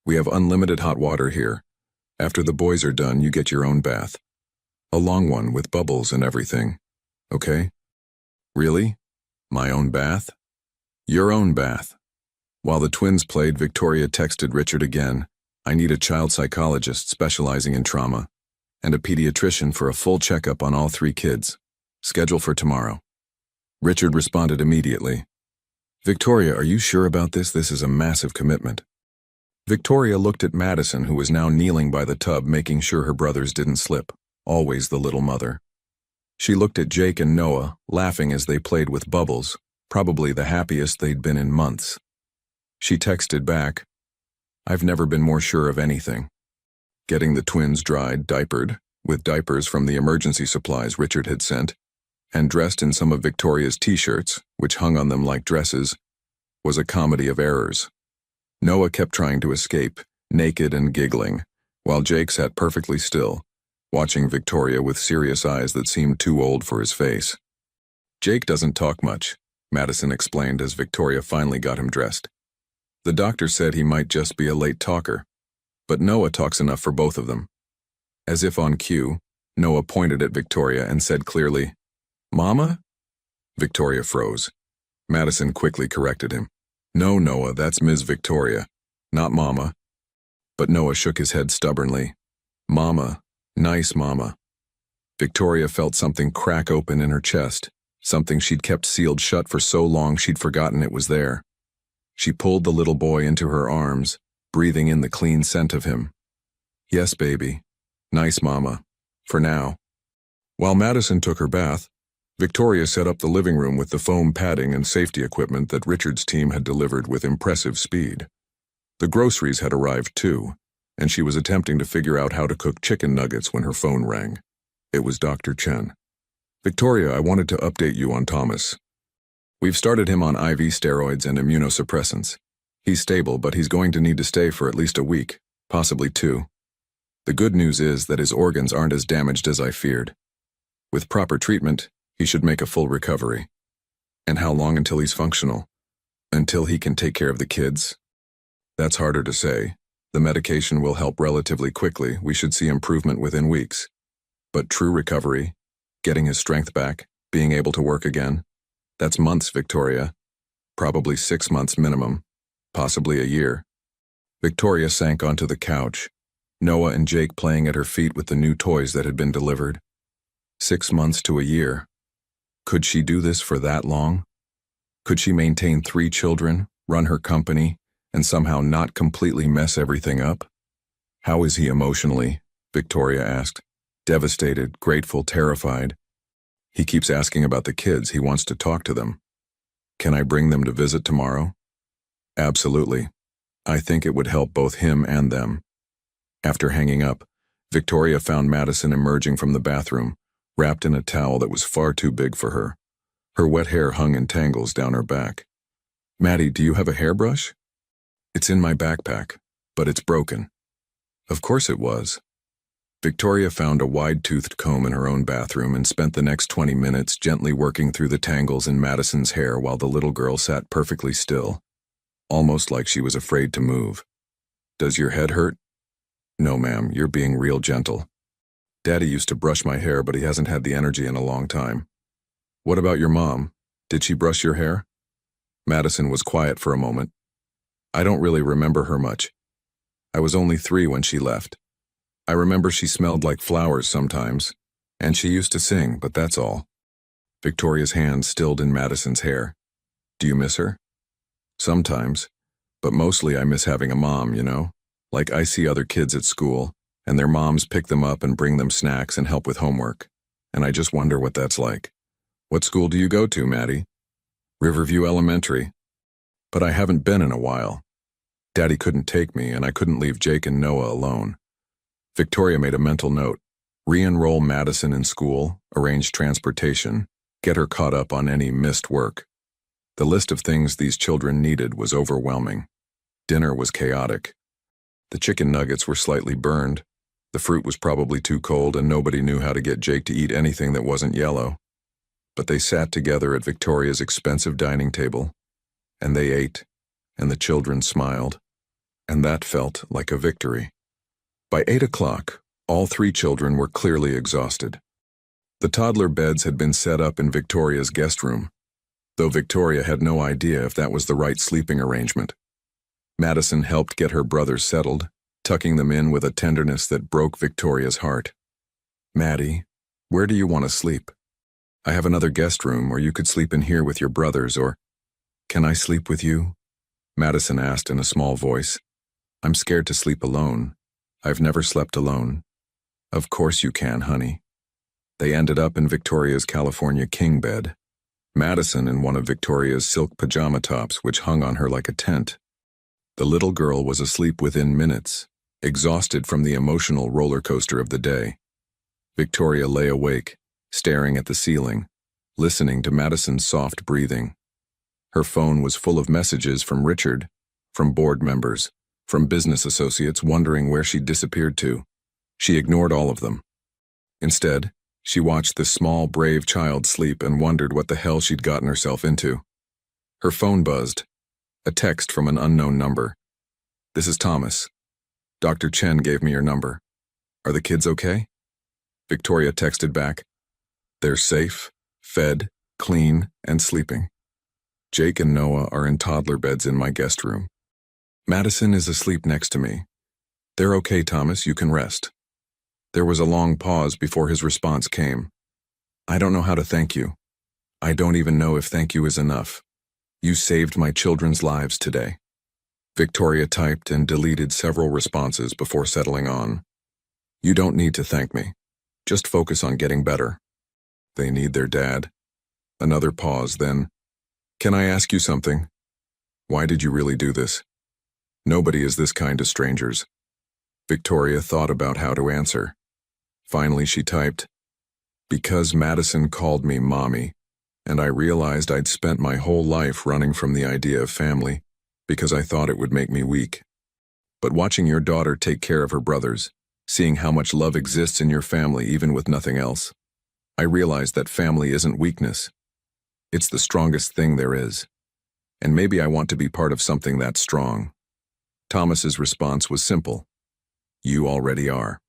we have unlimited hot water here. After the boys are done, you get your own bath. A long one with bubbles and everything. Okay? Really? My own bath? Your own bath. While the twins played, Victoria texted Richard again. I need a child psychologist specializing in trauma, and a pediatrician for a full checkup on all 3 kids. Schedule for tomorrow. Richard responded immediately. Victoria, are you sure about this? This is a massive commitment. Victoria looked at Madison, who was now kneeling by the tub, making sure her brothers didn't slip. Always the little mother. She looked at Jake and Noah, laughing as they played with bubbles, probably the happiest they'd been in months. She texted back, "I've never been more sure of anything." Getting the twins dried, diapered, with diapers from the emergency supplies Richard had sent, and dressed in some of Victoria's t-shirts, which hung on them like dresses, was a comedy of errors. Noah kept trying to escape, naked and giggling, while Jake sat perfectly still, watching Victoria with serious eyes that seemed too old for his face. "Jake doesn't talk much," Madison explained as Victoria finally got him dressed. "The doctor said he might just be a late talker, but Noah talks enough for both of them." As if on cue, Noah pointed at Victoria and said clearly, "Mama?" Victoria froze. Madison quickly corrected him. "No, Noah, that's Ms. Victoria, not Mama." But Noah shook his head stubbornly. "Mama, nice Mama." Victoria felt something crack open in her chest, something she'd kept sealed shut for so long she'd forgotten it was there. She pulled the little boy into her arms, breathing in the clean scent of him. "Yes, baby. Nice Mama. For now." While Madison took her bath, Victoria set up the living room with the foam padding and safety equipment that Richard's team had delivered with impressive speed. The groceries had arrived too, and she was attempting to figure out how to cook chicken nuggets when her phone rang. It was Dr. Chen. "Victoria, I wanted to update you on Thomas. We've started him on IV steroids and immunosuppressants. He's stable, but he's going to need to stay for at least a week, possibly 2. The good news is that his organs aren't as damaged as I feared. With proper treatment, he should make a full recovery." "And how long until he's functional? Until he can take care of the kids?" "That's harder to say. The medication will help relatively quickly. We should see improvement within weeks. But true recovery, getting his strength back, being able to work again, that's months, Victoria. Probably 6 months minimum, possibly a year." Victoria sank onto the couch, Noah and Jake playing at her feet with the new toys that had been delivered. 6 months to a year. Could she do this for that long? Could she maintain 3 children, run her company, and somehow not completely mess everything up? "How is he emotionally?" Victoria asked. "Devastated, grateful, terrified." "He keeps asking about the kids. He wants to talk to them." "Can I bring them to visit tomorrow?" "Absolutely. I think it would help both him and them." After hanging up, Victoria found Madison emerging from the bathroom, wrapped in a towel that was far too big for her. Her wet hair hung in tangles down her back. "Maddie, do you have a hairbrush?" "It's in my backpack, but it's broken." Of course it was. Victoria found a wide-toothed comb in her own bathroom and spent the next 20 minutes gently working through the tangles in Madison's hair while the little girl sat perfectly still, almost like she was afraid to move. "Does your head hurt?" "No, ma'am, you're being real gentle. Daddy used to brush my hair, but he hasn't had the energy in a long time." "What about your mom? Did she brush your hair?" Madison was quiet for a moment. "I don't really remember her much. I was only 3 when she left. I remember she smelled like flowers sometimes, and she used to sing, but that's all." Victoria's hand stilled in Madison's hair. "Do you miss her?" "Sometimes, but mostly I miss having a mom, you know? Like I see other kids at school, and their moms pick them up and bring them snacks and help with homework, and I just wonder what that's like." "What school do you go to, Maddie?" "Riverview Elementary. But I haven't been in a while. Daddy couldn't take me, and I couldn't leave Jake and Noah alone." Victoria made a mental note. Re-enroll Madison in school, arrange transportation, get her caught up on any missed work. The list of things these children needed was overwhelming. Dinner was chaotic. The chicken nuggets were slightly burned. The fruit was probably too cold, and nobody knew how to get Jake to eat anything that wasn't yellow. But they sat together at Victoria's expensive dining table, and they ate, and the children smiled, and that felt like a victory. By 8 o'clock, all 3 children were clearly exhausted. The toddler beds had been set up in Victoria's guest room, though Victoria had no idea if that was the right sleeping arrangement. Madison helped get her brothers settled, tucking them in with a tenderness that broke Victoria's heart. "Maddie, where do you want to sleep? I have another guest room, or you could sleep in here with your brothers, or—" "Can I sleep with you?" Madison asked in a small voice. "I'm scared to sleep alone. I've never slept alone." "Of course you can, honey." They ended up in Victoria's California king bed, Madison in one of Victoria's silk pajama tops which hung on her like a tent. The little girl was asleep within minutes, exhausted from the emotional roller coaster of the day. Victoria lay awake, staring at the ceiling, listening to Madison's soft breathing. Her phone was full of messages from Richard, from board members, from business associates wondering where she'd disappeared to. She ignored all of them. Instead, she watched this small, brave child sleep and wondered what the hell she'd gotten herself into. Her phone buzzed. A text from an unknown number. "This is Thomas. Dr. Chen gave me your number. Are the kids okay?" Victoria texted back, "They're safe, fed, clean, and sleeping. Jake and Noah are in toddler beds in my guest room. Madison is asleep next to me. They're okay, Thomas, you can rest." There was a long pause before his response came. "I don't know how to thank you. I don't even know if thank you is enough. You saved my children's lives today." Victoria typed and deleted several responses before settling on, "You don't need to thank me. Just focus on getting better. They need their dad." Another pause, then, "Can I ask you something? Why did you really do this? Nobody is this kind to strangers." Victoria thought about how to answer. Finally, she typed, "Because Madison called me mommy, and I realized I'd spent my whole life running from the idea of family because I thought it would make me weak. But watching your daughter take care of her brothers, seeing how much love exists in your family even with nothing else, I realized that family isn't weakness. It's the strongest thing there is. And maybe I want to be part of something that strong." Thomas's response was simple. "You already are."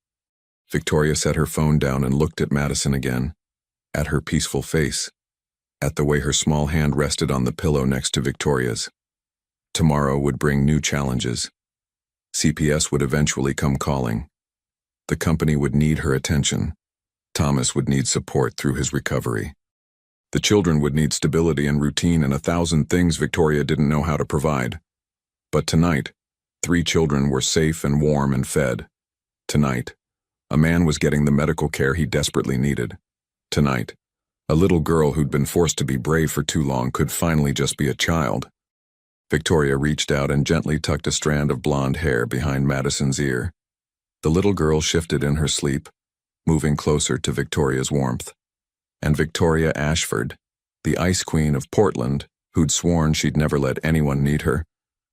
Victoria set her phone down and looked at Madison again, at her peaceful face, at the way her small hand rested on the pillow next to Victoria's. Tomorrow would bring new challenges. CPS would eventually come calling. The company would need her attention. Thomas would need support through his recovery. The children would need stability and routine and 1,000 things Victoria didn't know how to provide. But tonight, 3 children were safe and warm and fed. Tonight, a man was getting the medical care he desperately needed. Tonight, a little girl who'd been forced to be brave for too long could finally just be a child. Victoria reached out and gently tucked a strand of blonde hair behind Madison's ear. The little girl shifted in her sleep, moving closer to Victoria's warmth. And Victoria Ashford, the ice queen of Portland, who'd sworn she'd never let anyone need her,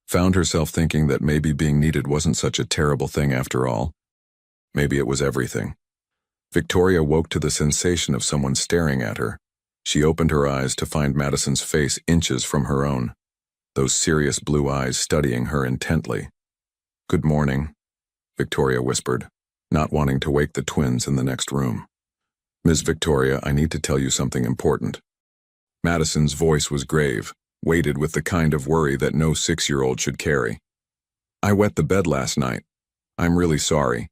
found herself thinking that maybe being needed wasn't such a terrible thing after all. Maybe it was everything. Victoria woke to the sensation of someone staring at her. She opened her eyes to find Madison's face inches from her own, those serious blue eyes studying her intently. "Good morning," Victoria whispered, not wanting to wake the twins in the next room. "Ms. Victoria, I need to tell you something important." Madison's voice was grave, weighted with the kind of worry that no 6-year-old should carry. "I wet the bed last night. I'm really sorry.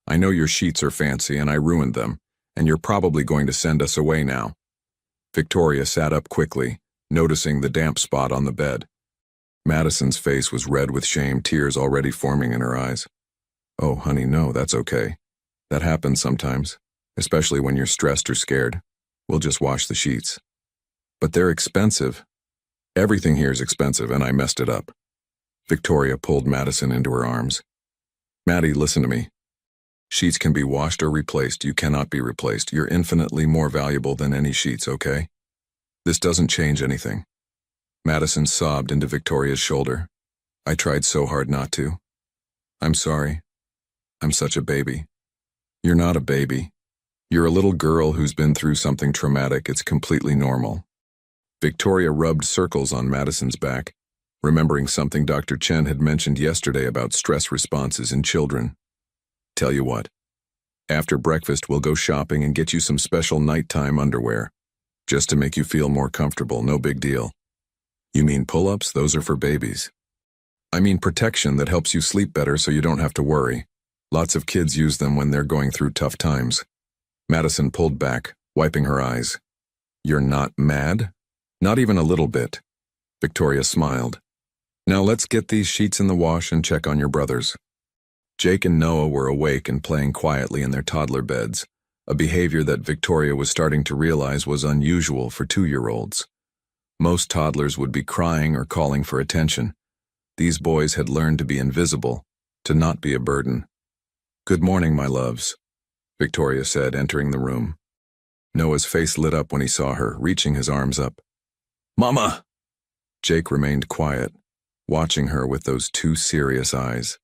I know your sheets are fancy and I ruined them, and you're probably going to send us away now." Victoria sat up quickly, noticing the damp spot on the bed. Madison's face was red with shame, tears already forming in her eyes. "Oh, honey, no, that's okay. That happens sometimes, especially when you're stressed or scared. We'll just wash the sheets." "But they're expensive." "Everything here is expensive, and I messed it up." Victoria pulled Madison into her arms. "Maddie, listen to me. Sheets can be washed or replaced. You cannot be replaced. You're infinitely more valuable than any sheets, okay? This doesn't change anything." Madison sobbed into Victoria's shoulder. "I tried so hard not to. I'm sorry. I'm such a baby." "You're not a baby. You're a little girl who's been through something traumatic. It's completely normal." Victoria rubbed circles on Madison's back, remembering something Dr. Chen had mentioned yesterday about stress responses in children. "Tell you what. After breakfast, we'll go shopping and get you some special nighttime underwear, just to make you feel more comfortable. No big deal." "You mean pull-ups? Those are for babies." "I mean protection that helps you sleep better so you don't have to worry. Lots of kids use them when they're going through tough times." Madison pulled back, wiping her eyes. "You're not mad?" "Not even a little bit." Victoria smiled. "Now let's get these sheets in the wash and check on your brothers." Jake and Noah were awake and playing quietly in their toddler beds, a behavior that Victoria was starting to realize was unusual for 2-year-olds. Most toddlers would be crying or calling for attention. These boys had learned to be invisible, to not be a burden. "Good morning, my loves," Victoria said, entering the room. Noah's face lit up when he saw her, reaching his arms up. "Mama!" Jake remained quiet, watching her with those two serious eyes.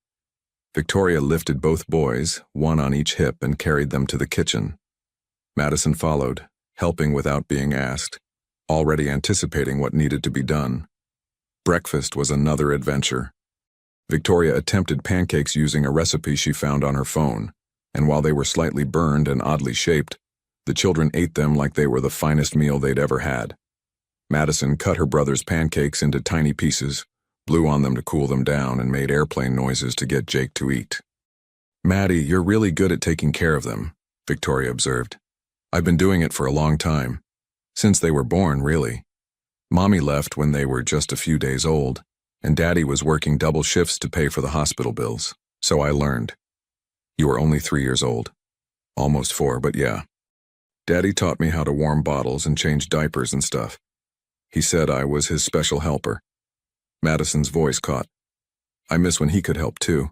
Victoria lifted both boys, one on each hip, and carried them to the kitchen. Madison followed, helping without being asked, already anticipating what needed to be done. Breakfast was another adventure. Victoria attempted pancakes using a recipe she found on her phone, and while they were slightly burned and oddly shaped, the children ate them like they were the finest meal they'd ever had. Madison cut her brother's pancakes into tiny pieces, blew on them to cool them down, and made airplane noises to get Jake to eat. "Maddie, you're really good at taking care of them," Victoria observed. "I've been doing it for a long time. Since they were born, really. Mommy left when they were just a few days old, and Daddy was working double shifts to pay for the hospital bills, so I learned. You were only 3 years old. Almost 4, but yeah. Daddy taught me how to warm bottles and change diapers and stuff. He said I was his special helper." Madison's voice caught. "I miss when he could help too,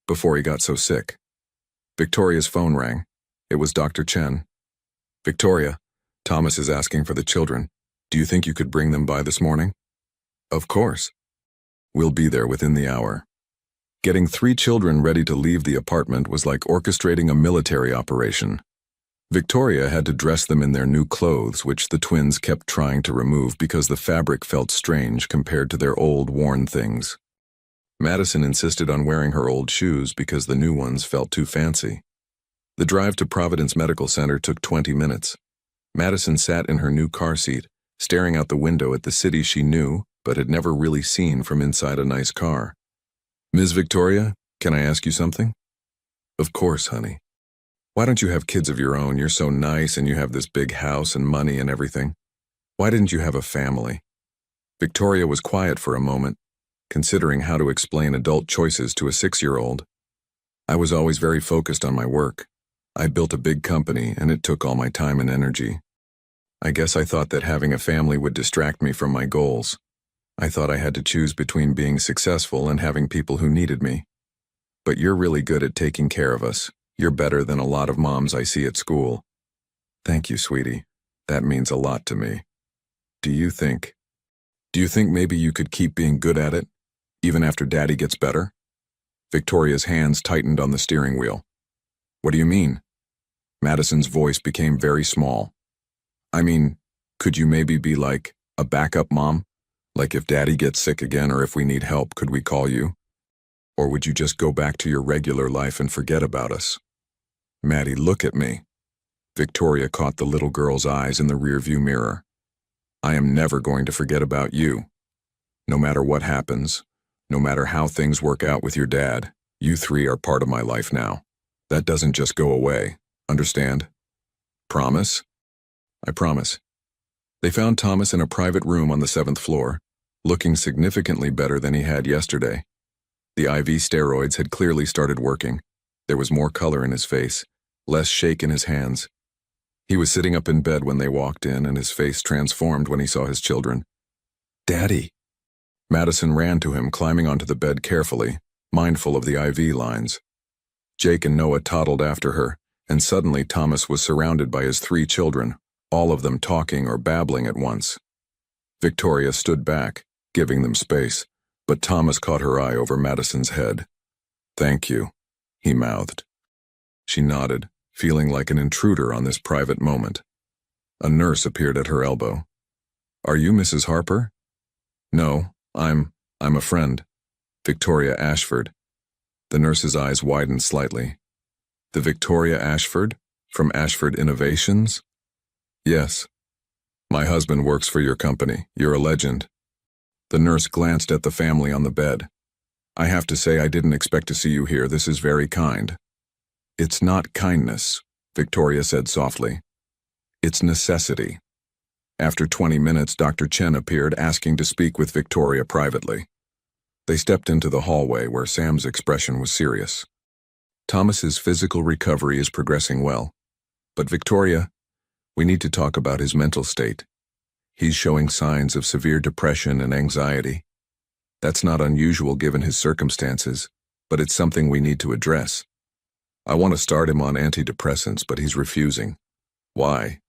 before he got so sick." Victoria's phone rang. It was Dr. Chen. "Victoria, Thomas is asking for the children. Do you think you could bring them by this morning?" "Of course. We'll be there within the hour." Getting 3 children ready to leave the apartment was like orchestrating a military operation. Victoria had to dress them in their new clothes, which the twins kept trying to remove because the fabric felt strange compared to their old, worn things. Madison insisted on wearing her old shoes because the new ones felt too fancy. The drive to Providence Medical Center took 20 minutes. Madison sat in her new car seat, staring out the window at the city she knew but had never really seen from inside a nice car. "Ms. Victoria, can I ask you something?" "Of course, honey." "Why don't you have kids of your own? You're so nice and you have this big house and money and everything. Why didn't you have a family?" Victoria was quiet for a moment, considering how to explain adult choices to a 6-year-old. "I was always very focused on my work. I built a big company and it took all my time and energy. I guess I thought that having a family would distract me from my goals. I thought I had to choose between being successful and having people who needed me. But you're really good at taking care of us. You're better than a lot of moms I see at school." "Thank you, sweetie. That means a lot to me. Do you think maybe you could keep being good at it, even after Daddy gets better?" Victoria's hands tightened on the steering wheel. "What do you mean?" Madison's voice became very small. "I mean, could you maybe be like a backup mom? Like if Daddy gets sick again or if we need help, could we call you? Or would you just go back to your regular life and forget about us?" "Maddie, look at me." Victoria caught the little girl's eyes in the rearview mirror. "I am never going to forget about you. No matter what happens, no matter how things work out with your dad, you 3 are part of my life now. That doesn't just go away. Understand? Promise?" "I promise." They found Thomas in a private room on the 7th floor, looking significantly better than he had yesterday. The IV steroids had clearly started working. There was more color in his face, less shake in his hands. He was sitting up in bed when they walked in, and his face transformed when he saw his children. "Daddy!" Madison ran to him, climbing onto the bed carefully, mindful of the IV lines. Jake and Noah toddled after her, and suddenly Thomas was surrounded by his 3 children, all of them talking or babbling at once. Victoria stood back, giving them space, but Thomas caught her eye over Madison's head. "Thank you," he mouthed. She nodded, feeling like an intruder on this private moment. A nurse appeared at her elbow. "Are you Mrs. Harper?" "No, I'm a friend. Victoria Ashford." The nurse's eyes widened slightly. "The Victoria Ashford? From Ashford Innovations?" "Yes. My husband works for your company. You're a legend." The nurse glanced at the family on the bed. "I have to say I didn't expect to see you here. This is very kind." "It's not kindness," Victoria said softly. "It's necessity." After 20 minutes, Dr. Chen appeared, asking to speak with Victoria privately. They stepped into the hallway where Sam's expression was serious. "Thomas's physical recovery is progressing well, But Victoria, we need to talk about his mental state. He's showing signs of severe depression and anxiety. That's not unusual given his circumstances, but it's something we need to address. I want to start him on antidepressants, but he's refusing. Why?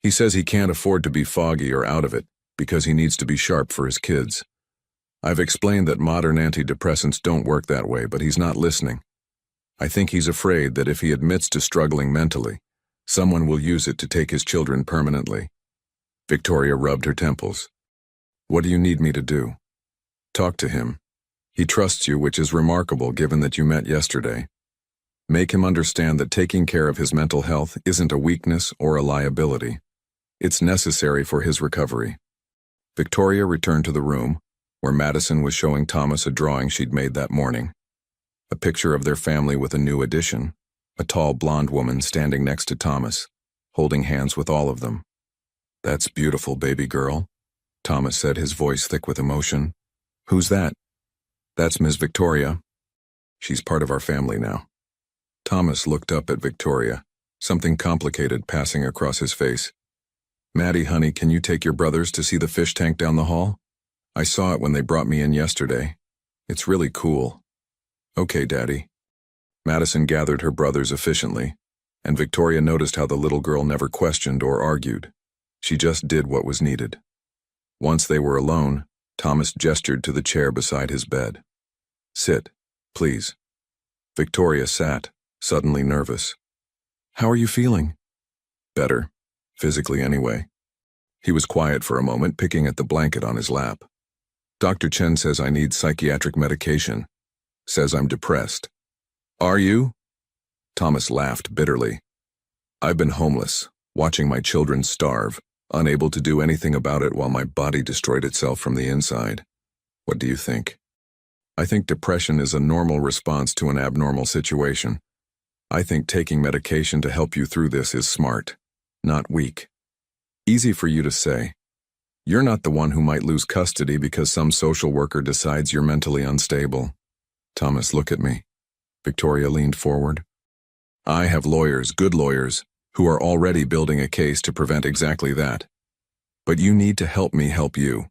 He says he can't afford to be foggy or out of it because he needs to be sharp for his kids. I've explained that modern antidepressants don't work that way, but he's not listening. I think he's afraid that if he admits to struggling mentally, someone will use it to take his children permanently. Victoria rubbed her temples. What do you need me to do? Talk to him. He trusts you, which is remarkable given that you met yesterday. Make him understand that taking care of his mental health isn't a weakness or a liability. It's necessary for his recovery. Victoria returned to the room, where Madison was showing Thomas a drawing she'd made that morning. A picture of their family with a new addition, a tall blonde woman standing next to Thomas, holding hands with all of them. "That's beautiful, baby girl," Thomas said, his voice thick with emotion. "Who's that?" "That's Miss Victoria. She's part of our family now." Thomas looked up at Victoria, something complicated passing across his face. "Maddie, honey, can you take your brothers to see the fish tank down the hall? I saw it when they brought me in yesterday. It's really cool." "Okay, Daddy." Madison gathered her brothers efficiently, and Victoria noticed how the little girl never questioned or argued. She just did what was needed. Once they were alone, Thomas gestured to the chair beside his bed. "Sit, please." Victoria sat, suddenly nervous. "How are you feeling?" "Better, physically anyway." He was quiet for a moment, picking at the blanket on his lap. "Dr. Chen says I need psychiatric medication. Says I'm depressed." "Are you?" Thomas laughed bitterly. "I've been homeless, watching my children starve, unable to do anything about it while my body destroyed itself from the inside. What do you think?" "I think depression is a normal response to an abnormal situation. I think taking medication to help you through this is smart, not weak." "Easy for you to say. You're not the one who might lose custody because some social worker decides you're mentally unstable." "Thomas, look at me." Victoria leaned forward. "I have lawyers, good lawyers, who are already building a case to prevent exactly that. But you need to help me help you.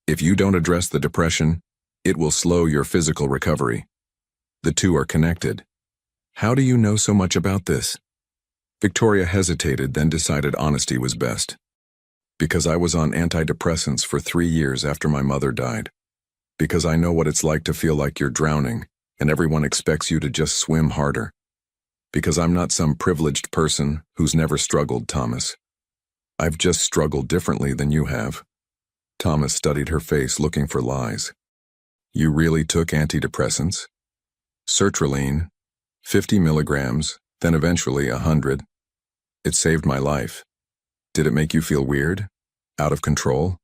If you don't address the depression, it will slow your physical recovery. The two are connected." "How do you know so much about this?" Victoria hesitated, then decided honesty was best. "Because I was on antidepressants for 3 years after my mother died. Because I know what it's like to feel like you're drowning, and everyone expects you to just swim harder. Because I'm not some privileged person who's never struggled, Thomas. I've just struggled differently than you have." Thomas studied her face, looking for lies. "You really took antidepressants?" "Sertraline, 50 milligrams, then eventually 100. It saved my life." "Did it make you feel weird? Out of control?"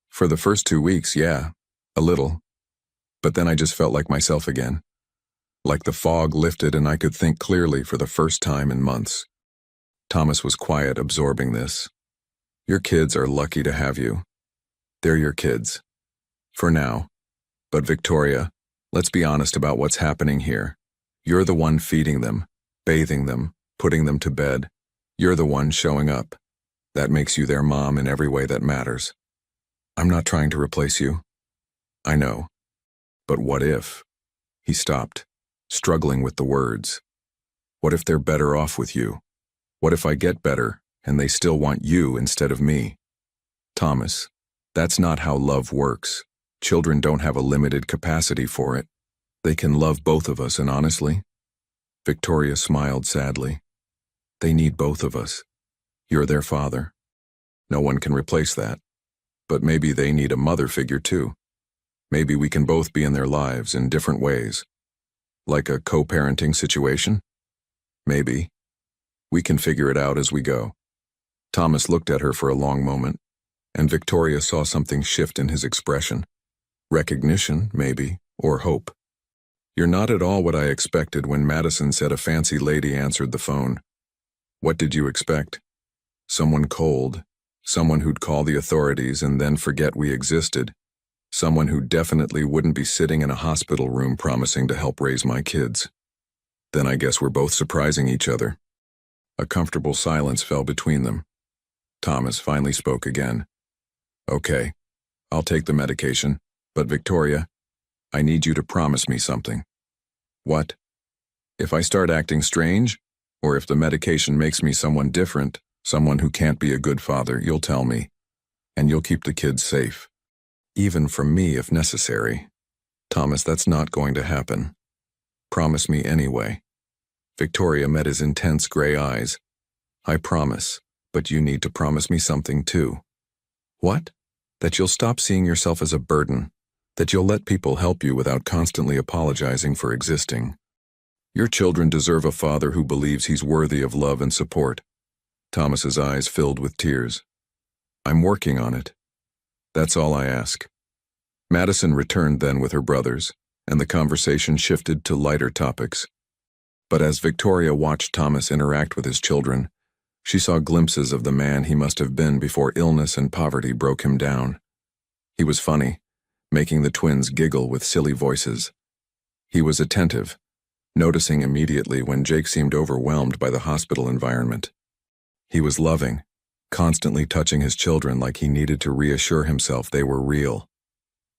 "For the first 2 weeks, yeah, a little. But then I just felt like myself again. Like the fog lifted and I could think clearly for the first time in months." Thomas was quiet, absorbing this. "Your kids are lucky to have you. They're your kids. For now. But Victoria, let's be honest about what's happening here. You're the one feeding them, bathing them, putting them to bed. You're the one showing up. That makes you their mom in every way that matters. I'm not trying to replace you. I know. But what if?" He stopped, struggling with the words. "What if they're better off with you? What if I get better and they still want you instead of me?" "Thomas, that's not how love works. Children don't have a limited capacity for it. They can love both of us, and honestly," Victoria smiled sadly, "they need both of us. You're their father. No one can replace that. But maybe they need a mother figure too. Maybe we can both be in their lives in different ways. Like a co-parenting situation? Maybe. We can figure it out as we go." Thomas looked at her for a long moment, and Victoria saw something shift in his expression. Recognition, maybe, or hope. "You're not at all what I expected when Madison said a fancy lady answered the phone. What did you expect? Someone cold, someone who'd call the authorities and then forget we existed, someone who definitely wouldn't be sitting in a hospital room promising to help raise my kids. Then I guess we're both surprising each other." A comfortable silence fell between them. Thomas finally spoke again. "Okay, I'll take the medication, but Victoria, I need you to promise me something." "What?" "If I start acting strange, or if the medication makes me someone different, someone who can't be a good father, you'll tell me, and you'll keep the kids safe. Even from me if necessary." "Thomas, that's not going to happen. Promise me anyway." Victoria met his intense gray eyes. "I promise, but you need to promise me something too." "What?" "That you'll stop seeing yourself as a burden, that you'll let people help you without constantly apologizing for existing. Your children deserve a father who believes he's worthy of love and support." Thomas's eyes filled with tears. "I'm working on it. That's all I ask." Madison returned then with her brothers, and the conversation shifted to lighter topics. But as Victoria watched Thomas interact with his children, she saw glimpses of the man he must have been before illness and poverty broke him down. He was funny, making the twins giggle with silly voices. He was attentive, noticing immediately when Jake seemed overwhelmed by the hospital environment. He was loving, constantly touching his children like he needed to reassure himself they were real.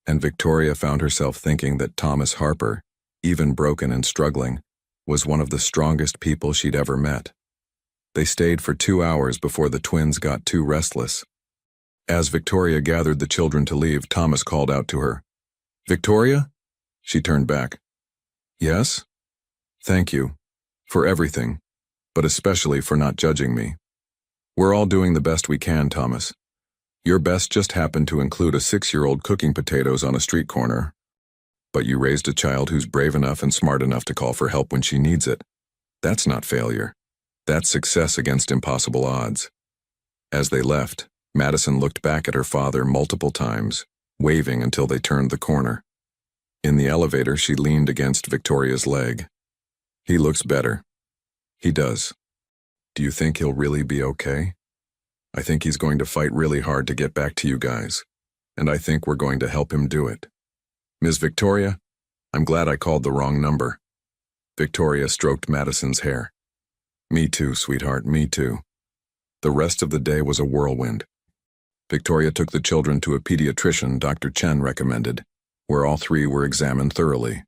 And Victoria found herself thinking that Thomas Harper, even broken and struggling, was one of the strongest people she'd ever met. They stayed for 2 hours before the twins got too restless. As Victoria gathered the children to leave, Thomas called out to her. "Victoria?" She turned back. "Yes?" "Thank you. For everything, but especially for not judging me. We're all doing the best we can, Thomas. Your best just happened to include a 6-year-old cooking potatoes on a street corner. But you raised a child who's brave enough and smart enough to call for help when she needs it. That's not failure. That's success against impossible odds." As they left, Madison looked back at her father multiple times, waving until they turned the corner. In the elevator, she leaned against Victoria's leg. "He looks better." "He does. Do you think he'll really be okay?" "I think he's going to fight really hard to get back to you guys, and I think we're going to help him do it. Ms. Victoria, I'm glad I called the wrong number." Victoria stroked Madison's hair. "Me too, sweetheart, me too." The rest of the day was a whirlwind. Victoria took the children to a pediatrician Dr. Chen recommended, where all three were examined thoroughly.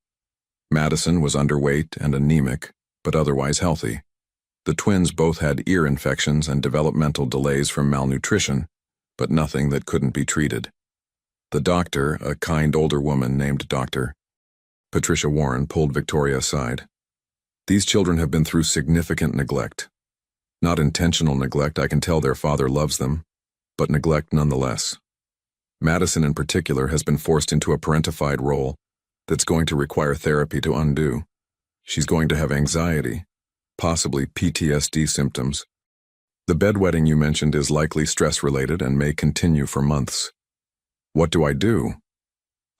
Madison was underweight and anemic, but otherwise healthy. The twins both had ear infections and developmental delays from malnutrition, but nothing that couldn't be treated. The doctor, a kind older woman named Dr. Patricia Warren, pulled Victoria aside. "These children have been through significant neglect. Not intentional neglect, I can tell their father loves them, but neglect nonetheless. Madison in particular has been forced into a parentified role that's going to require therapy to undo. She's going to have anxiety, possibly PTSD symptoms. The bedwetting you mentioned is likely stress-related and may continue for months. What do I do?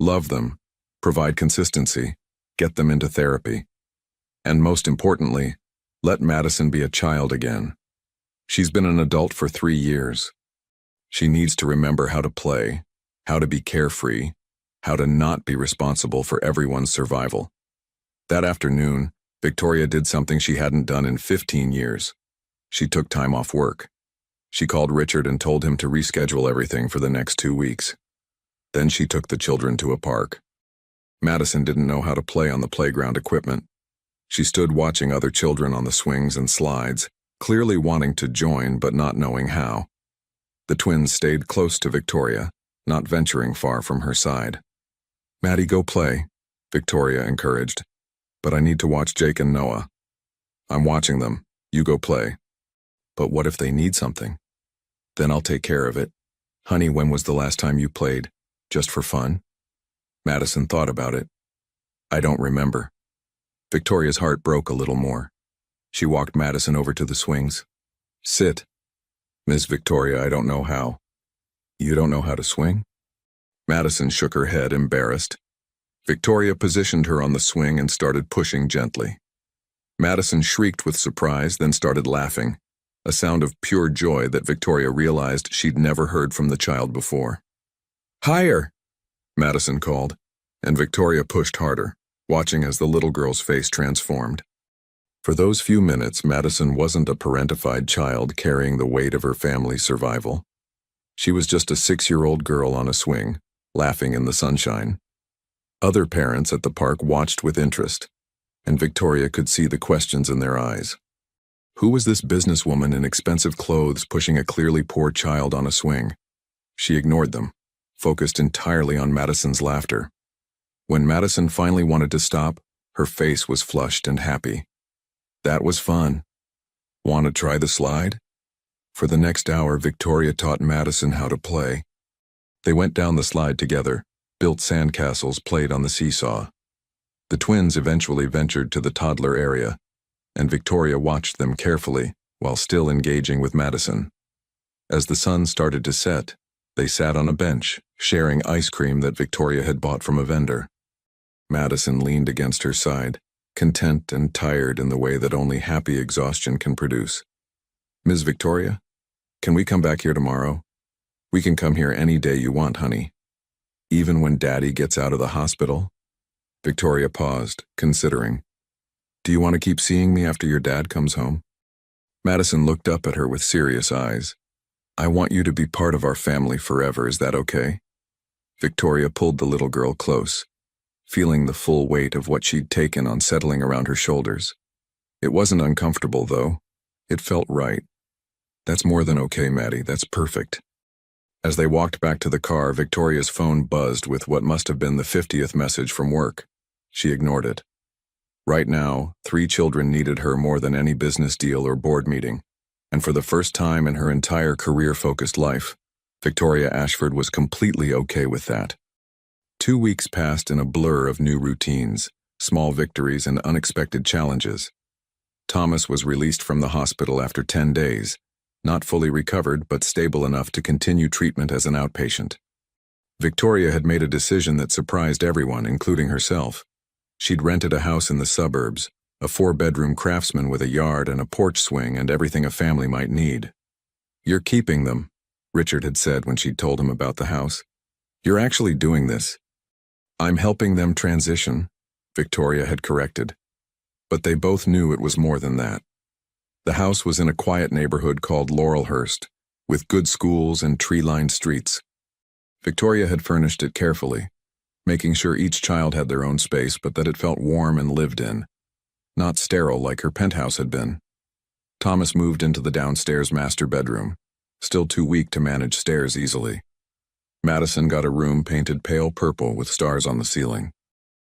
Love them, provide consistency, get them into therapy. And most importantly, let Madison be a child again. She's been an adult for 3 years. She needs to remember how to play, how to be carefree, how to not be responsible for everyone's survival." That afternoon, Victoria did something she hadn't done in 15 years. She took time off work. She called Richard and told him to reschedule everything for the next 2 weeks. Then she took the children to a park. Madison didn't know how to play on the playground equipment. She stood watching other children on the swings and slides, clearly wanting to join but not knowing how. The twins stayed close to Victoria, not venturing far from her side. "Maddie, go play," Victoria encouraged. "But I need to watch Jake and Noah." "I'm watching them. You go play." "But what if they need something?" "Then I'll take care of it. Honey, when was the last time you played? Just for fun?" Madison thought about it. "I don't remember." Victoria's heart broke a little more. She walked Madison over to the swings. "Sit." "Miss Victoria, I don't know how." "You don't know how to swing?" Madison shook her head, embarrassed. Victoria positioned her on the swing and started pushing gently. Madison shrieked with surprise, then started laughing, a sound of pure joy that Victoria realized she'd never heard from the child before. "Higher!" Madison called, and Victoria pushed harder, watching as the little girl's face transformed. For those few minutes, Madison wasn't a parentified child carrying the weight of her family's survival. She was just a 6-year-old girl on a swing, laughing in the sunshine. Other parents at the park watched with interest, and Victoria could see the questions in their eyes. Who was this businesswoman in expensive clothes pushing a clearly poor child on a swing? She ignored them, focused entirely on Madison's laughter. When Madison finally wanted to stop, her face was flushed and happy. That was fun. Want to try the slide? For the next hour, Victoria taught Madison how to play. They went down the slide together, built sandcastles, played on the seesaw. The twins eventually ventured to the toddler area, and Victoria watched them carefully while still engaging with Madison. As the sun started to set, they sat on a bench, sharing ice cream that Victoria had bought from a vendor. Madison leaned against her side, content and tired in the way that only happy exhaustion can produce. "Ms. Victoria, can we come back here tomorrow? We can come here any day you want, honey. Even when Daddy gets out of the hospital?" Victoria paused, considering. "Do you want to keep seeing me after your dad comes home?" Madison looked up at her with serious eyes. "I want you to be part of our family forever, is that okay?" Victoria pulled the little girl close, feeling the full weight of what she'd taken on settling around her shoulders. It wasn't uncomfortable, though. It felt right. "That's more than okay, Maddie, that's perfect." As they walked back to the car, Victoria's phone buzzed with what must have been the 50th message from work. She ignored it. Right now, 3 children needed her more than any business deal or board meeting, and for the first time in her entire career-focused life, Victoria Ashford was completely okay with that. 2 weeks passed in a blur of new routines, small victories, and unexpected challenges. Thomas was released from the hospital after 10 days, not fully recovered but stable enough to continue treatment as an outpatient. Victoria had made a decision that surprised everyone, including herself. She'd rented a house in the suburbs, a 4-bedroom craftsman with a yard and a porch swing and everything a family might need. "You're keeping them," Richard had said when she'd told him about the house. "You're actually doing this." "I'm helping them transition," Victoria had corrected. But they both knew it was more than that. The house was in a quiet neighborhood called Laurelhurst, with good schools and tree-lined streets. Victoria had furnished it carefully, making sure each child had their own space but that it felt warm and lived in, not sterile like her penthouse had been. Thomas moved into the downstairs master bedroom, still too weak to manage stairs easily. Madison got a room painted pale purple with stars on the ceiling.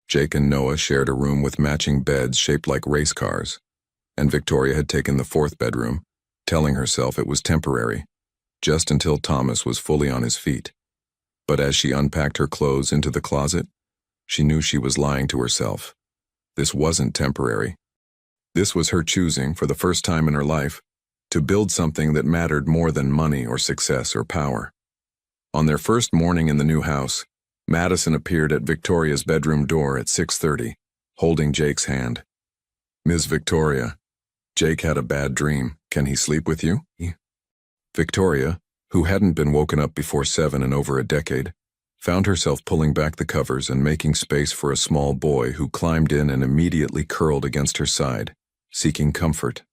Jake and Noah shared a room with matching beds shaped like race cars, and Victoria had taken the 4th bedroom, telling herself it was temporary, just until Thomas was fully on his feet. But as she unpacked her clothes into the closet, she knew she was lying to herself. This wasn't temporary. This was her choosing, for the first time in her life, to build something that mattered more than money or success or power. On their first morning in the new house, Madison appeared at Victoria's bedroom door at 6:30, holding Jake's hand. "Ms. Victoria, Jake had a bad dream. Can he sleep with you?" Victoria, who hadn't been woken up before 7 in over a decade, found herself pulling back the covers and making space for a small boy who climbed in and immediately curled against her side, seeking comfort.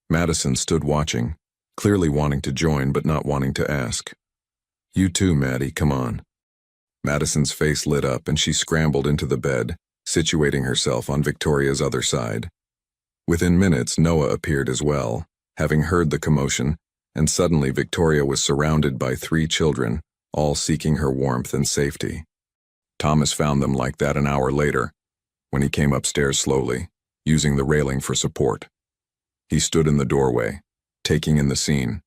Madison stood watching, clearly wanting to join but not wanting to ask. "You too, Maddie, come on." Madison's face lit up and she scrambled into the bed, situating herself on Victoria's other side. Within minutes, Noah appeared as well, having heard the commotion, and suddenly Victoria was surrounded by 3 children, all seeking her warmth and safety. Thomas found them like that an hour later, when he came upstairs slowly, using the railing for support. He stood in the doorway, taking in the scene.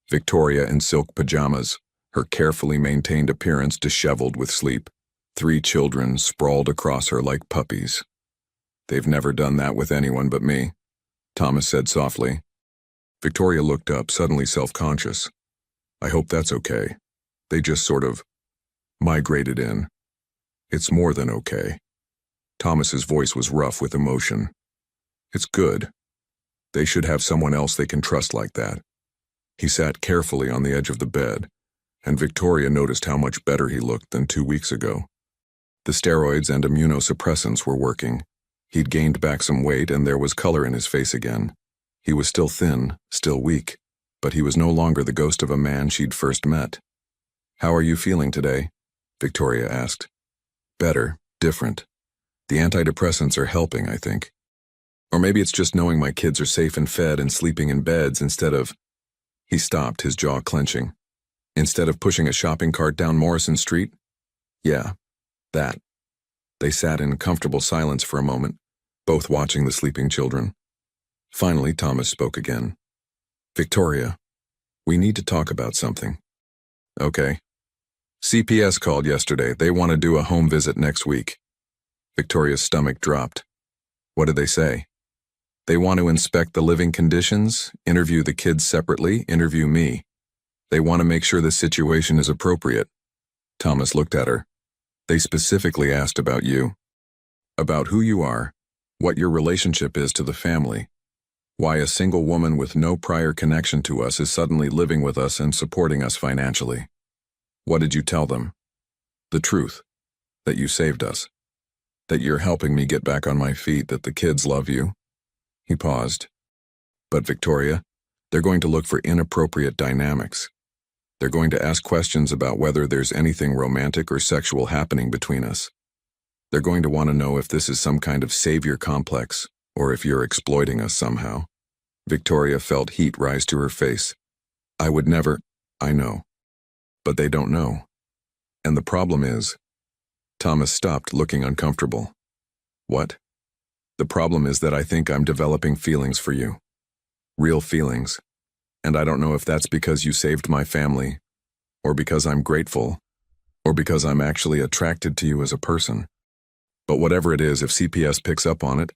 Victoria in silk pajamas, her carefully maintained appearance disheveled with sleep. 3 children sprawled across her like puppies. "They've never done that with anyone but me," Thomas said softly. Victoria looked up, suddenly self-conscious. "I hope that's okay. They just sort of migrated in." "It's more than okay." Thomas's voice was rough with emotion. "It's good. They should have someone else they can trust like that." He sat carefully on the edge of the bed, and Victoria noticed how much better he looked than 2 weeks ago. The steroids and immunosuppressants were working. He'd gained back some weight and there was color in his face again. He was still thin, still weak, but he was no longer the ghost of a man she'd first met. "How are you feeling today?" Victoria asked. "Better, different. The antidepressants are helping, I think. Or maybe it's just knowing my kids are safe and fed and sleeping in beds instead of—" He stopped, his jaw clenching. "Instead of pushing a shopping cart down Morrison Street?" "Yeah, that." They sat in comfortable silence for a moment, both watching the sleeping children. Finally, Thomas spoke again. "Victoria, we need to talk about something." "Okay." "CPS called yesterday. They want to do a home visit next week." Victoria's stomach dropped. "What did they say?" "They want to inspect the living conditions, interview the kids separately, interview me. They want to make sure the situation is appropriate." Thomas looked at her. "They specifically asked about you. About who you are, what your relationship is to the family, why a single woman with no prior connection to us is suddenly living with us and supporting us financially." "What did you tell them?" "The truth. That you saved us. That you're helping me get back on my feet, that the kids love you." He paused. "But Victoria, they're going to look for inappropriate dynamics. They're going to ask questions about whether there's anything romantic or sexual happening between us. They're going to want to know if this is some kind of savior complex, or if you're exploiting us somehow." Victoria felt heat rise to her face. "I would never—" "I know. But they don't know. And the problem is—" Thomas stopped, looking uncomfortable. "What?" "The problem is that I think I'm developing feelings for you. Real feelings. And I don't know if that's because you saved my family, or because I'm grateful, or because I'm actually attracted to you as a person. But whatever it is, if CPS picks up on it,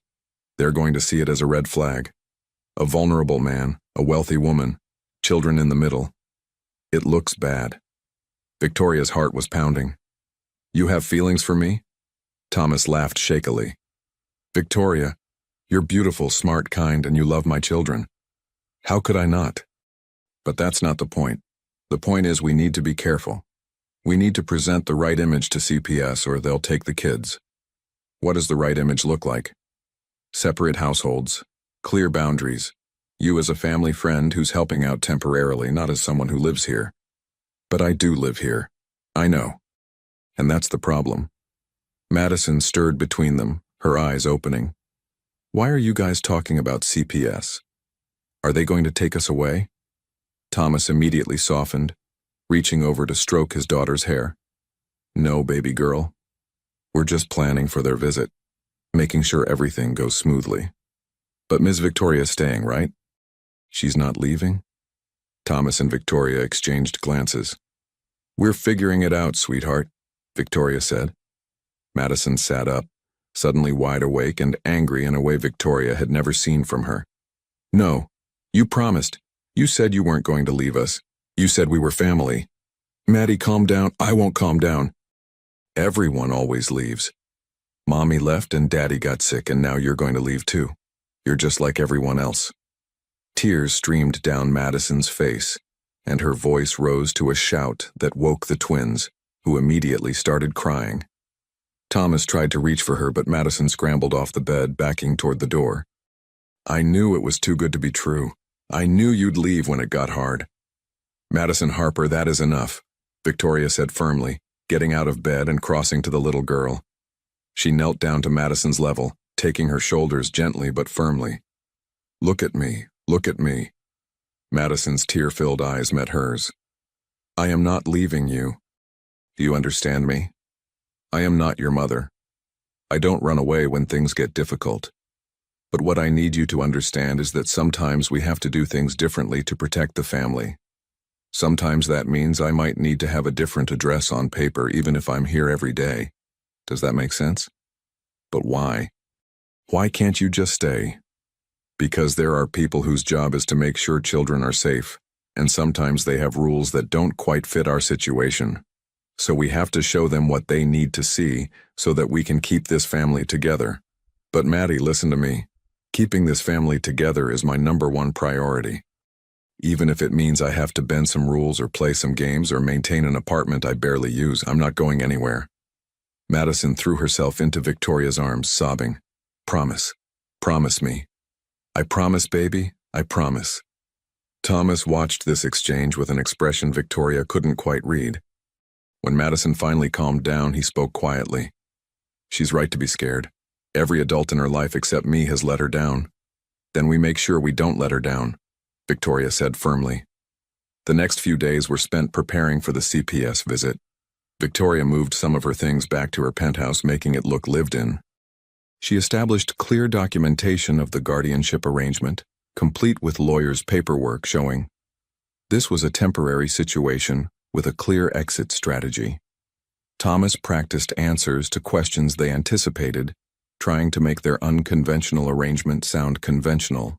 they're going to see it as a red flag. A vulnerable man, a wealthy woman, children in the middle. It looks bad." Victoria's heart was pounding. "You have feelings for me?" Thomas laughed shakily. "Victoria, you're beautiful, smart, kind, and you love my children. How could I not? But that's not the point. The point is we need to be careful. We need to present the right image to CPS or they'll take the kids." "What does the right image look like?" "Separate households, clear boundaries, you as a family friend who's helping out temporarily, not as someone who lives here." "But I do live here. I know. And that's the problem." Madison stirred between them, her eyes opening. "Why are you guys talking about CPS? Are they going to take us away?" Thomas immediately softened, reaching over to stroke his daughter's hair. "No, baby girl. We're just planning for their visit, making sure everything goes smoothly. But Ms. Victoria's staying, right? She's not leaving?" Thomas and Victoria exchanged glances. "We're figuring it out, sweetheart," Victoria said. Madison sat up, suddenly wide awake and angry in a way Victoria had never seen from her. "No, you promised. You said you weren't going to leave us. You said we were family." "Maddie, calm down." "I won't calm down. Everyone always leaves. Mommy left and Daddy got sick and now you're going to leave too. You're just like everyone else." Tears streamed down Madison's face, and her voice rose to a shout that woke the twins, who immediately started crying. Thomas tried to reach for her, but Madison scrambled off the bed, backing toward the door. "I knew it was too good to be true. I knew you'd leave when it got hard." "Madison Harper, that is enough," Victoria said firmly, getting out of bed and crossing to the little girl. She knelt down to Madison's level, taking her shoulders gently but firmly. "Look at me, look at me." Madison's tear-filled eyes met hers. "I am not leaving you. Do you understand me? I am not your mother. I don't run away when things get difficult. But what I need you to understand is that sometimes we have to do things differently to protect the family. Sometimes that means I might need to have a different address on paper even if I'm here every day. Does that make sense? But why? Why can't you just stay? Because there are people whose job is to make sure children are safe, and sometimes they have rules that don't quite fit our situation. So we have to show them what they need to see so that we can keep this family together. But Maddie, listen to me. Keeping this family together is my #1 priority. Even if it means I have to bend some rules or play some games or maintain an apartment I barely use, I'm not going anywhere." Madison threw herself into Victoria's arms, sobbing. Promise. Promise me. I promise, baby, I promise. Thomas watched this exchange with an expression Victoria couldn't quite read. When Madison finally calmed down, he spoke quietly. She's right to be scared. Every adult in her life except me has let her down. Then we make sure we don't let her down, Victoria said firmly. The next few days were spent preparing for the CPS visit. Victoria moved some of her things back to her penthouse, making it look lived in. She established clear documentation of the guardianship arrangement, complete with lawyers' paperwork showing this was a temporary situation with a clear exit strategy. Thomas practiced answers to questions they anticipated, trying to make their unconventional arrangement sound conventional.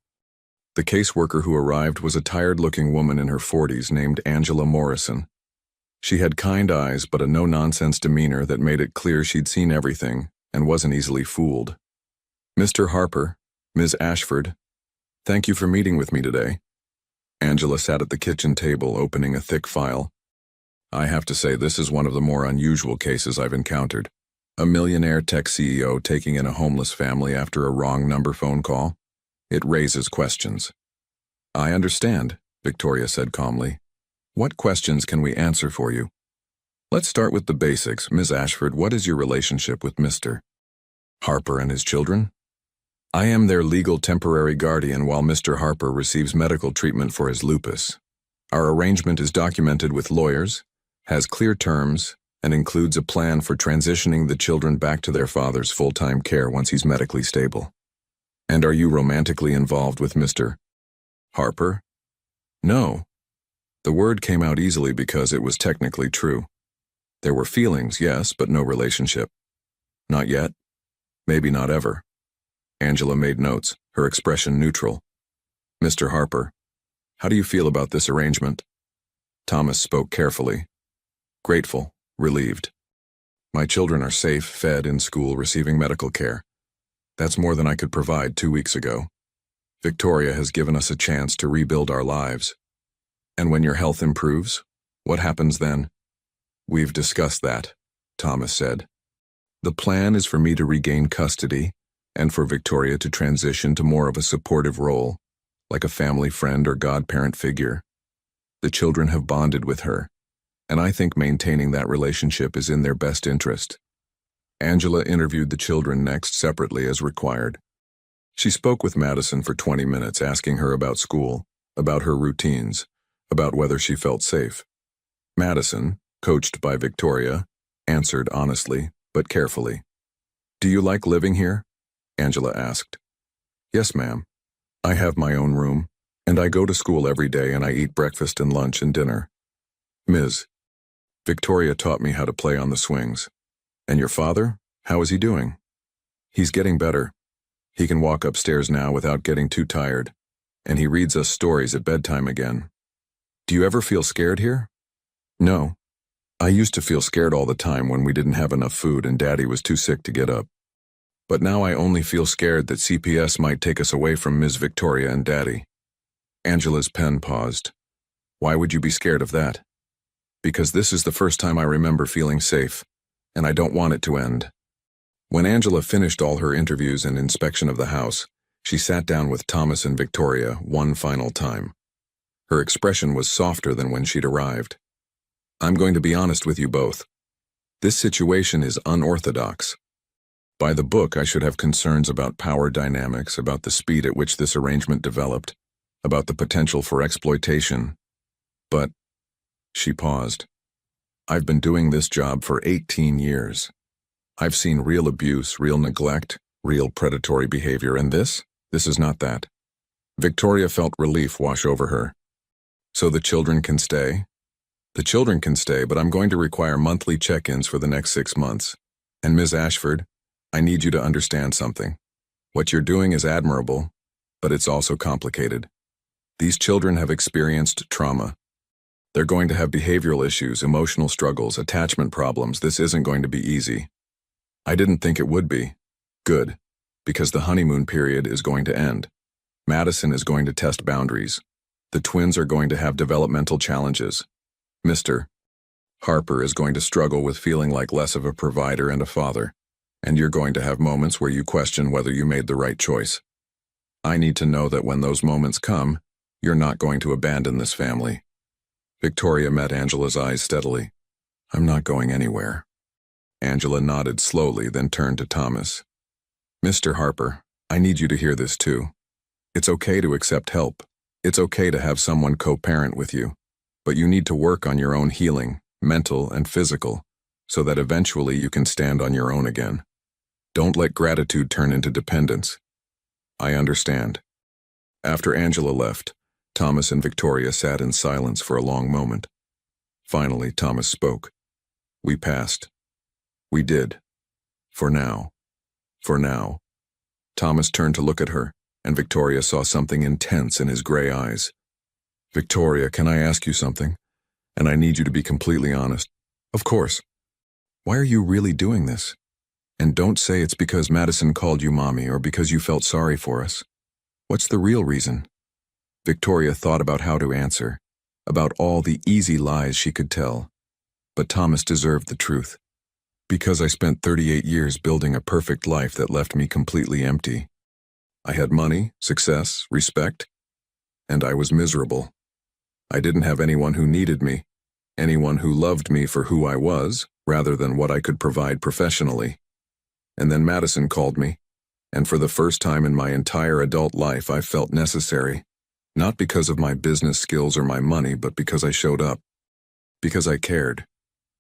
The caseworker who arrived was a tired-looking woman in her 40s named Angela Morrison. She had kind eyes but a no-nonsense demeanor that made it clear she'd seen everything and wasn't easily fooled. Mr. Harper, Ms. Ashford, thank you for meeting with me today. Angela sat at the kitchen table, opening a thick file. I have to say this is one of the more unusual cases I've encountered. A millionaire tech CEO taking in a homeless family after a wrong number phone call. It raises questions. I understand, Victoria said calmly. What questions can we answer for you? Let's start with the basics. Ms. Ashford, what is your relationship with Mr. Harper and his children? I am their legal temporary guardian while Mr. Harper receives medical treatment for his lupus. Our arrangement is documented with lawyers, has clear terms, and includes a plan for transitioning the children back to their father's full-time care once he's medically stable. And are you romantically involved with Mr. Harper? No. The word came out easily because it was technically true. There were feelings, yes, but no relationship. Not yet. Maybe not ever. Angela made notes, her expression neutral. Mr. Harper, how do you feel about this arrangement? Thomas spoke carefully. Grateful, relieved. My children are safe, fed, in school, receiving medical care. That's more than I could provide 2 weeks ago. Victoria has given us a chance to rebuild our lives. And when your health improves, what happens then? We've discussed that, Thomas said. The plan is for me to regain custody and for Victoria to transition to more of a supportive role, like a family friend or godparent figure. The children have bonded with her, and I think maintaining that relationship is in their best interest. Angela interviewed the children next separately as required. She spoke with Madison for 20 minutes, asking her about school, about her routines, about whether she felt safe. Madison, coached by Victoria, answered honestly, but carefully. Do you like living here? Angela asked. Yes, ma'am. I have my own room, and I go to school every day and I eat breakfast and lunch and dinner. Ms. Victoria taught me how to play on the swings. And your father? How is he doing? He's getting better. He can walk upstairs now without getting too tired, and he reads us stories at bedtime again. Do you ever feel scared here? No. I used to feel scared all the time when we didn't have enough food and Daddy was too sick to get up. But now I only feel scared that CPS might take us away from Ms. Victoria and Daddy. Angela's pen paused. Why would you be scared of that? Because this is the first time I remember feeling safe, and I don't want it to end. When Angela finished all her interviews and inspection of the house, she sat down with Thomas and Victoria one final time. Her expression was softer than when she'd arrived. I'm going to be honest with you both. This situation is unorthodox. By the book, I should have concerns about power dynamics, about the speed at which this arrangement developed, about the potential for exploitation. But, she paused. I've been doing this job for 18 years. I've seen real abuse, real neglect, real predatory behavior, and this is not that. Victoria felt relief wash over her. So the children can stay? The children can stay, but I'm going to require monthly check-ins for the next 6 months. And Ms. Ashford, I need you to understand something. What you're doing is admirable, but it's also complicated. These children have experienced trauma. They're going to have behavioral issues, emotional struggles, attachment problems. This isn't going to be easy. I didn't think it would be. Good, because the honeymoon period is going to end. Madison is going to test boundaries. The twins are going to have developmental challenges. Mr. Harper is going to struggle with feeling like less of a provider and a father. And you're going to have moments where you question whether you made the right choice. I need to know that when those moments come, you're not going to abandon this family. Victoria met Angela's eyes steadily. I'm not going anywhere. Angela nodded slowly, then turned to Thomas. Mr. Harper, I need you to hear this too. It's okay to accept help. It's okay to have someone co-parent with you. But you need to work on your own healing, mental and physical, so that eventually you can stand on your own again. Don't let gratitude turn into dependence. I understand. After Angela left, Thomas and Victoria sat in silence for a long moment. Finally, Thomas spoke. We passed. We did. For now. For now. Thomas turned to look at her, and Victoria saw something intense in his gray eyes. Victoria, can I ask you something? And I need you to be completely honest. Of course. Why are you really doing this? And don't say it's because Madison called you mommy or because you felt sorry for us. What's the real reason? Victoria thought about how to answer, about all the easy lies she could tell. But Thomas deserved the truth. Because I spent 38 years building a perfect life that left me completely empty. I had money, success, respect, and I was miserable. I didn't have anyone who needed me, anyone who loved me for who I was, rather than what I could provide professionally. And then Madison called me, and for the first time in my entire adult life I felt necessary, not because of my business skills or my money, but because I showed up, because I cared.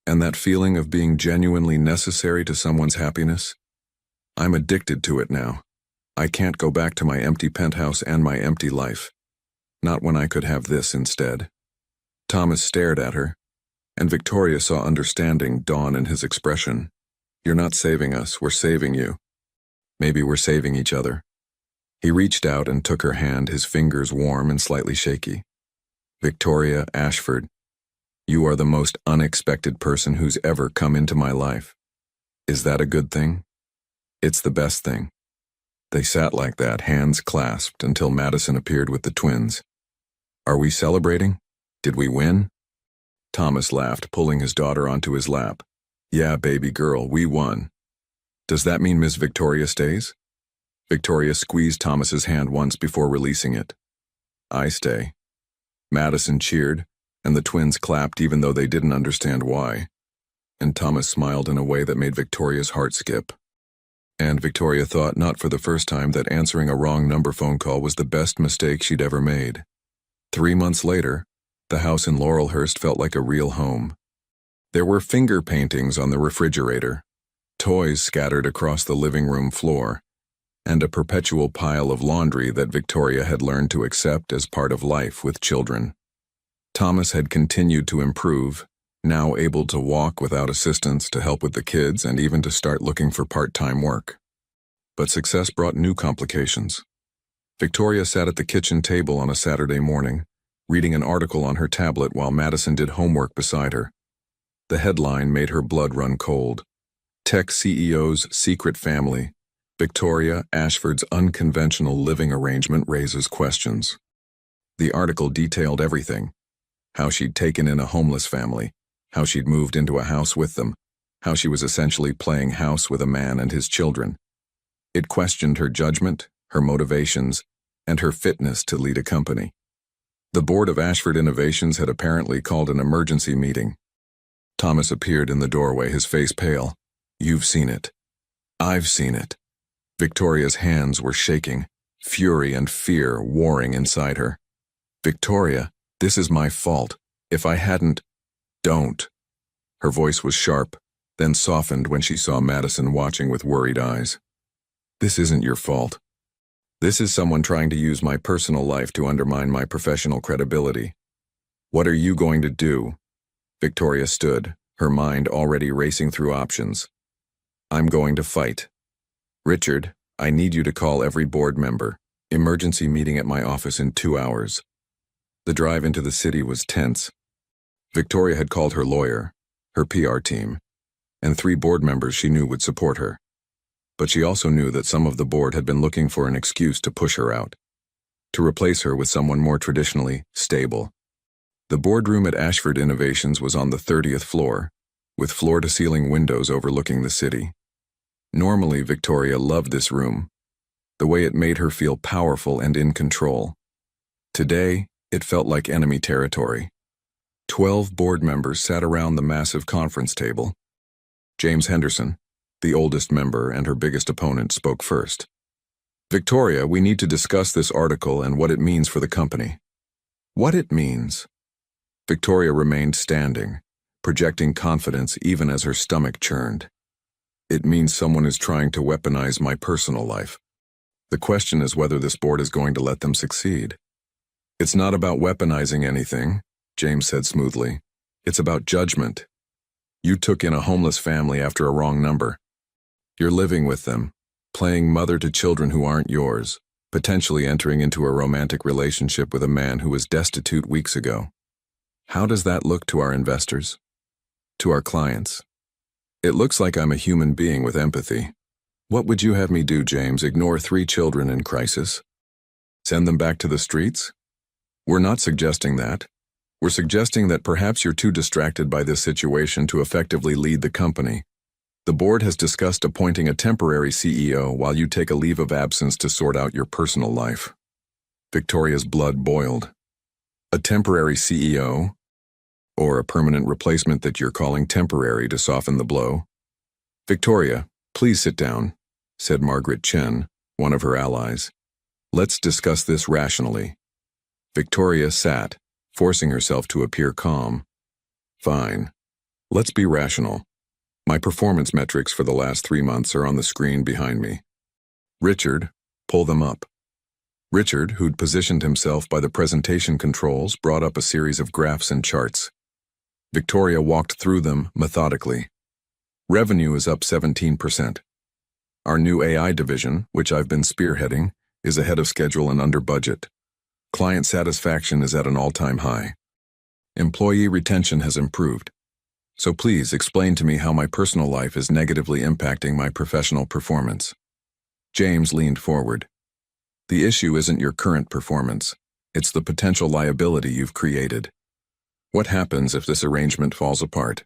And that feeling of being genuinely necessary to someone's happiness? I'm addicted to it now. I can't go back to my empty penthouse and my empty life. Not when I could have this instead. Thomas stared at her, and Victoria saw understanding dawn in his expression. You're not saving us, we're saving you. Maybe we're saving each other. He reached out and took her hand, his fingers warm and slightly shaky. Victoria Ashford, you are the most unexpected person who's ever come into my life. Is that a good thing? It's the best thing. They sat like that, hands clasped, until Madison appeared with the twins. Are we celebrating? Did we win? Thomas laughed, pulling his daughter onto his lap. Yeah, baby girl, we won. Does that mean Miss Victoria stays? Victoria squeezed Thomas's hand once before releasing it. I stay. Madison cheered, and the twins clapped even though they didn't understand why. And Thomas smiled in a way that made Victoria's heart skip. And Victoria thought not for the first time that answering a wrong number phone call was the best mistake she'd ever made. 3 months later, the house in Laurelhurst felt like a real home. There were finger paintings on the refrigerator, toys scattered across the living room floor, and a perpetual pile of laundry that Victoria had learned to accept as part of life with children. Thomas had continued to improve, now able to walk without assistance to help with the kids and even to start looking for part-time work. But success brought new complications. Victoria sat at the kitchen table on a Saturday morning, reading an article on her tablet while Madison did homework beside her. The headline made her blood run cold. Tech CEO's secret family. Victoria Ashford's unconventional living arrangement raises questions. The article detailed everything. How she'd taken in a homeless family, how she'd moved into a house with them, how she was essentially playing house with a man and his children. It questioned her judgment, her motivations, and her fitness to lead a company. The board of Ashford Innovations had apparently called an emergency meeting. Thomas appeared in the doorway, his face pale. You've seen it. I've seen it. Victoria's hands were shaking, fury and fear warring inside her. Victoria, this is my fault. If I hadn't... Don't. Her voice was sharp, then softened when she saw Madison watching with worried eyes. This isn't your fault. This is someone trying to use my personal life to undermine my professional credibility. What are you going to do? Victoria stood, her mind already racing through options. I'm going to fight. Richard, I need you to call every board member. Emergency meeting at my office in 2 hours. The drive into the city was tense. Victoria had called her lawyer, her PR team, and 3 board members she knew would support her. But she also knew that some of the board had been looking for an excuse to push her out, to replace her with someone more traditionally stable. The boardroom at Ashford Innovations was on the 30th floor, with floor-to-ceiling windows overlooking the city. Normally, Victoria loved this room, the way it made her feel powerful and in control. Today, it felt like enemy territory. 12 board members sat around the massive conference table. James Henderson, the oldest member and her biggest opponent, spoke first. Victoria, we need to discuss this article and what it means for the company. What it means? Victoria remained standing, projecting confidence even as her stomach churned. It means someone is trying to weaponize my personal life. The question is whether this board is going to let them succeed. It's not about weaponizing anything, James said smoothly. It's about judgment. You took in a homeless family after a wrong number. You're living with them, playing mother to children who aren't yours, potentially entering into a romantic relationship with a man who was destitute weeks ago. How does that look to our investors? To our clients? It looks like I'm a human being with empathy. What would you have me do, James? Ignore 3 children in crisis? Send them back to the streets? We're not suggesting that. We're suggesting that perhaps you're too distracted by this situation to effectively lead the company. The board has discussed appointing a temporary CEO while you take a leave of absence to sort out your personal life. Victoria's blood boiled. A temporary CEO? Or a permanent replacement that you're calling temporary to soften the blow? Victoria, please sit down, said Margaret Chen, one of her allies. Let's discuss this rationally. Victoria sat, forcing herself to appear calm. Fine. Let's be rational. My performance metrics for the last 3 months are on the screen behind me. Richard, pull them up. Richard, who'd positioned himself by the presentation controls, brought up a series of graphs and charts. Victoria walked through them methodically. Revenue is up 17%. Our new AI division, which I've been spearheading, is ahead of schedule and under budget. Client satisfaction is at an all-time high. Employee retention has improved. So please explain to me how my personal life is negatively impacting my professional performance. James leaned forward. The issue isn't your current performance. It's the potential liability you've created. What happens if this arrangement falls apart?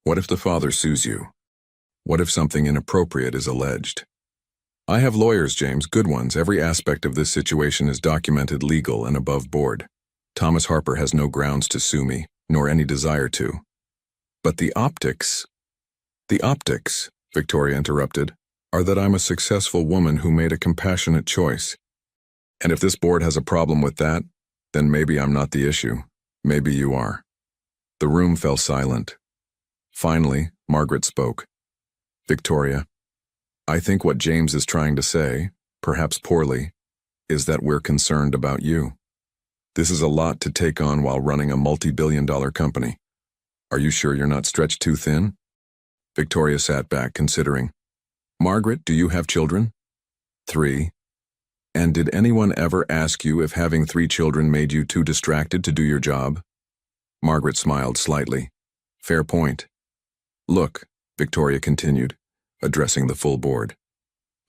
What if the father sues you? What if something inappropriate is alleged? I have lawyers, James, good ones. Every aspect of this situation is documented, legal, and above board. Thomas Harper has no grounds to sue me, nor any desire to. But the optics, Victoria interrupted, are that I'm a successful woman who made a compassionate choice. And if this board has a problem with that, then maybe I'm not the issue. Maybe you are. The room fell silent. Finally, Margaret spoke. Victoria, I think what James is trying to say, perhaps poorly, is that we're concerned about you. This is a lot to take on while running a multi-billion-dollar company. Are you sure you're not stretched too thin? Victoria sat back, considering. Margaret, do you have children? 3. And did anyone ever ask you if having 3 children made you too distracted to do your job? Margaret smiled slightly. Fair point. Look, Victoria continued, addressing the full board.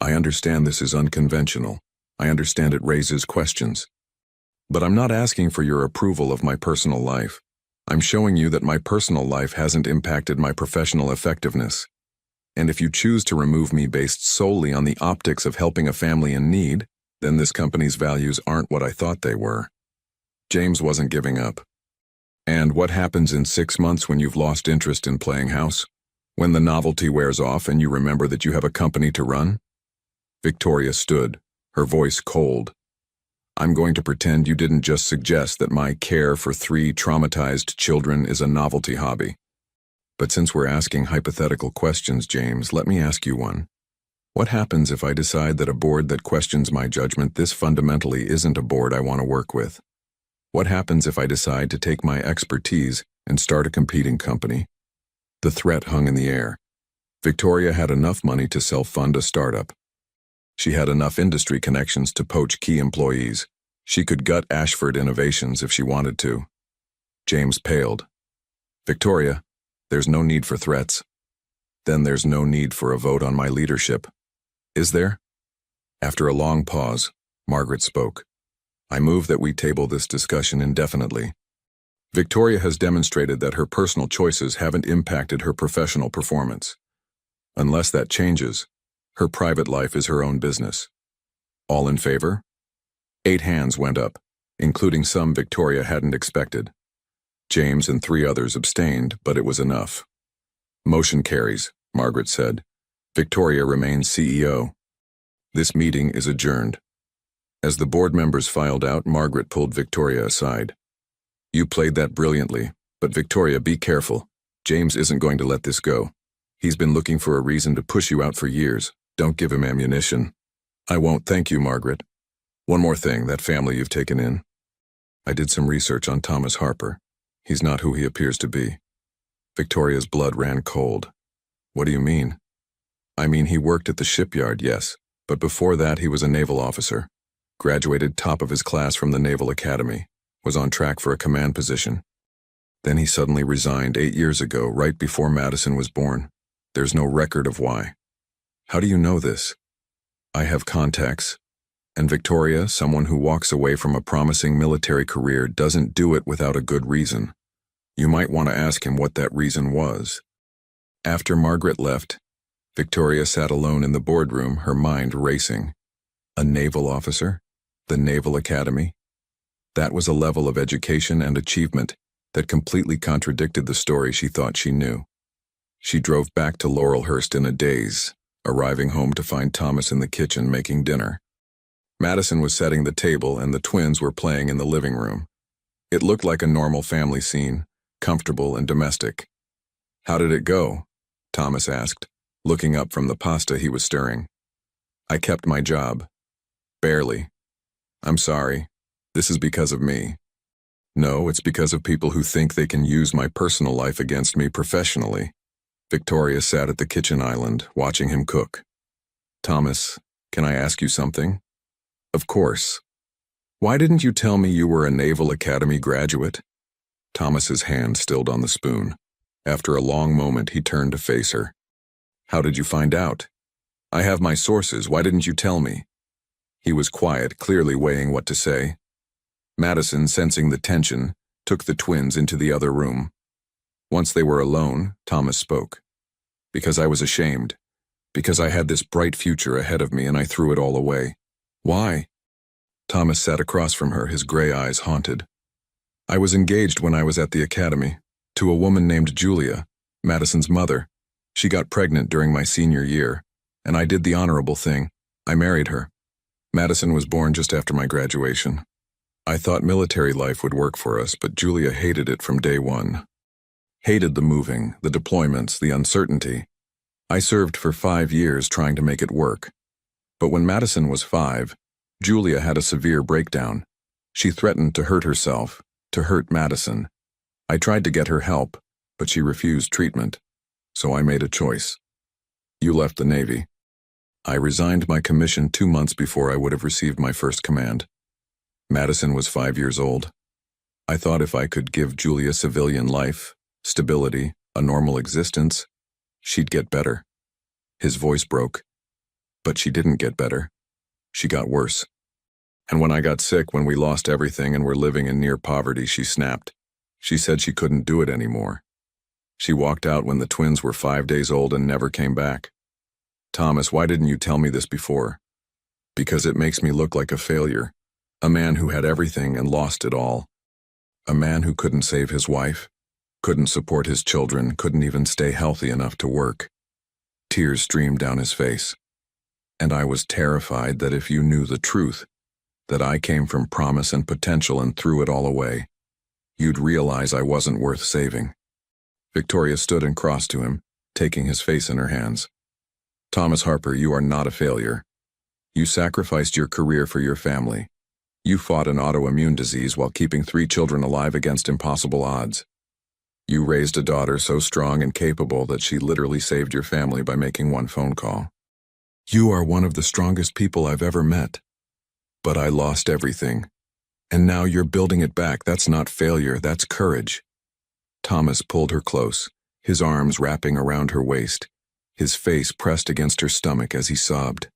I understand this is unconventional. I understand it raises questions. But I'm not asking for your approval of my personal life. I'm showing you that my personal life hasn't impacted my professional effectiveness. And if you choose to remove me based solely on the optics of helping a family in need, then this company's values aren't what I thought they were. James wasn't giving up. And what happens in 6 months when you've lost interest in playing house? When the novelty wears off and you remember that you have a company to run? Victoria stood, her voice cold. I'm going to pretend you didn't just suggest that my care for 3 traumatized children is a novelty hobby. But since we're asking hypothetical questions, James, let me ask you one. What happens if I decide that a board that questions my judgment, this fundamentally isn't a board I want to work with? What happens if I decide to take my expertise and start a competing company? The threat hung in the air. Victoria had enough money to self-fund a startup. She had enough industry connections to poach key employees. She could gut Ashford Innovations if she wanted to. James paled. Victoria, there's no need for threats. Then there's no need for a vote on my leadership. Is there? After a long pause, Margaret spoke. I move that we table this discussion indefinitely. Victoria has demonstrated that her personal choices haven't impacted her professional performance. Unless that changes, Her private life is her own business. All in favor? 8 hands went up, including some Victoria hadn't expected. James and 3 others abstained, but it was enough. Motion carries, Margaret said. Victoria remains CEO. This meeting is adjourned. As the board members filed out, Margaret pulled Victoria aside. You played that brilliantly, but Victoria, be careful. James isn't going to let this go. He's been looking for a reason to push you out for years. Don't give him ammunition. I won't, thank you, Margaret. One more thing, that family you've taken in. I did some research on Thomas Harper. He's not who he appears to be. Victoria's blood ran cold. What do you mean? I mean, he worked at the shipyard, yes, but before that he was a naval officer. Graduated top of his class from the Naval Academy. Was on track for a command position. Then he suddenly resigned 8 years ago, right before Madison was born. There's no record of why. How do you know this? I have contacts. And Victoria, someone who walks away from a promising military career, doesn't do it without a good reason. You might want to ask him what that reason was. After Margaret left, Victoria sat alone in the boardroom, her mind racing. A naval officer? The Naval Academy? That was a level of education and achievement that completely contradicted the story she thought she knew. She drove back to Laurelhurst in a daze, arriving home to find Thomas in the kitchen making dinner. Madison was setting the table and the twins were playing in the living room. It looked like a normal family scene, comfortable and domestic. How did it go? Thomas asked, looking up from the pasta he was stirring. I kept my job. Barely. I'm sorry. This is because of me. No, it's because of people who think they can use my personal life against me professionally. Victoria sat at the kitchen island, watching him cook. Thomas, can I ask you something? Of course. Why didn't you tell me you were a Naval Academy graduate? Thomas's hand stilled on the spoon. After a long moment, he turned to face her. How did you find out? I have my sources. Why didn't you tell me? He was quiet, clearly weighing what to say. Madison, sensing the tension, took the twins into the other room. Once they were alone, Thomas spoke. Because I was ashamed. Because I had this bright future ahead of me and I threw it all away. Why? Thomas sat across from her, his gray eyes haunted. I was engaged when I was at the academy, to a woman named Julia, Madison's mother. She got pregnant during my senior year, and I did the honorable thing. I married her. Madison was born just after my graduation. I thought military life would work for us, but Julia hated it from day one. Hated the moving, the deployments, the uncertainty. I served for 5 years trying to make it work. But when Madison was 5, Julia had a severe breakdown. She threatened to hurt herself, to hurt Madison. I tried to get her help, but she refused treatment. So I made a choice. You left the Navy. I resigned my commission 2 months before I would have received my first command. Madison was 5 years old. I thought if I could give Julia civilian life, stability, a normal existence, she'd get better. His voice broke. But she didn't get better. She got worse. And when I got sick, when we lost everything and were living in near poverty, she snapped. She said she couldn't do it anymore. She walked out when the twins were 5 days old and never came back. Thomas, why didn't you tell me this before? Because it makes me look like a failure. A man who had everything and lost it all. A man who couldn't save his wife, couldn't support his children, couldn't even stay healthy enough to work. Tears streamed down his face. And I was terrified that if you knew the truth, that I came from promise and potential and threw it all away, you'd realize I wasn't worth saving. Victoria stood and crossed to him, taking his face in her hands. Thomas Harper, you are not a failure. You sacrificed your career for your family. You fought an autoimmune disease while keeping 3 children alive against impossible odds. You raised a daughter so strong and capable that she literally saved your family by making 1 phone call. You are one of the strongest people I've ever met. But I lost everything. And now you're building it back. That's not failure, that's courage. Thomas pulled her close, his arms wrapping around her waist, his face pressed against her stomach as he sobbed.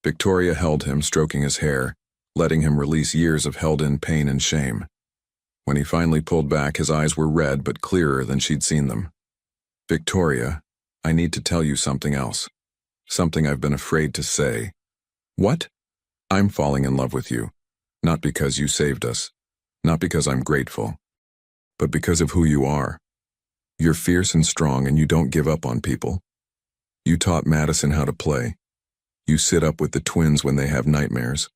Victoria held him, stroking his hair, letting him release years of held-in pain and shame. When he finally pulled back, his eyes were red but clearer than she'd seen them. Victoria, I need to tell you something else. something I've been afraid to say. What? I'm falling in love with you. Not because you saved us. Not because I'm grateful. But because of who you are. You're fierce and strong and you don't give up on people. You taught Madison how to play. You sit up with the twins when they have nightmares.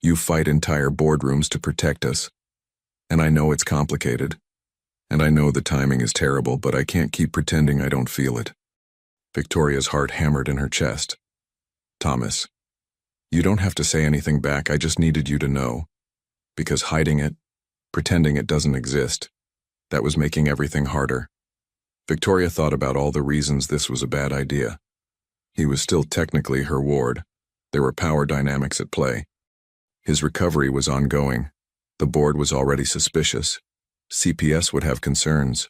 You fight entire boardrooms to protect us. And I know it's complicated. And I know the timing is terrible, but I can't keep pretending I don't feel it. Victoria's heart hammered in her chest. Thomas, you don't have to say anything back, I just needed you to know. Because hiding it, pretending it doesn't exist, that was making everything harder. Victoria thought about all the reasons this was a bad idea. He was still technically her ward. There were power dynamics at play. His recovery was ongoing. The board was already suspicious. CPS would have concerns.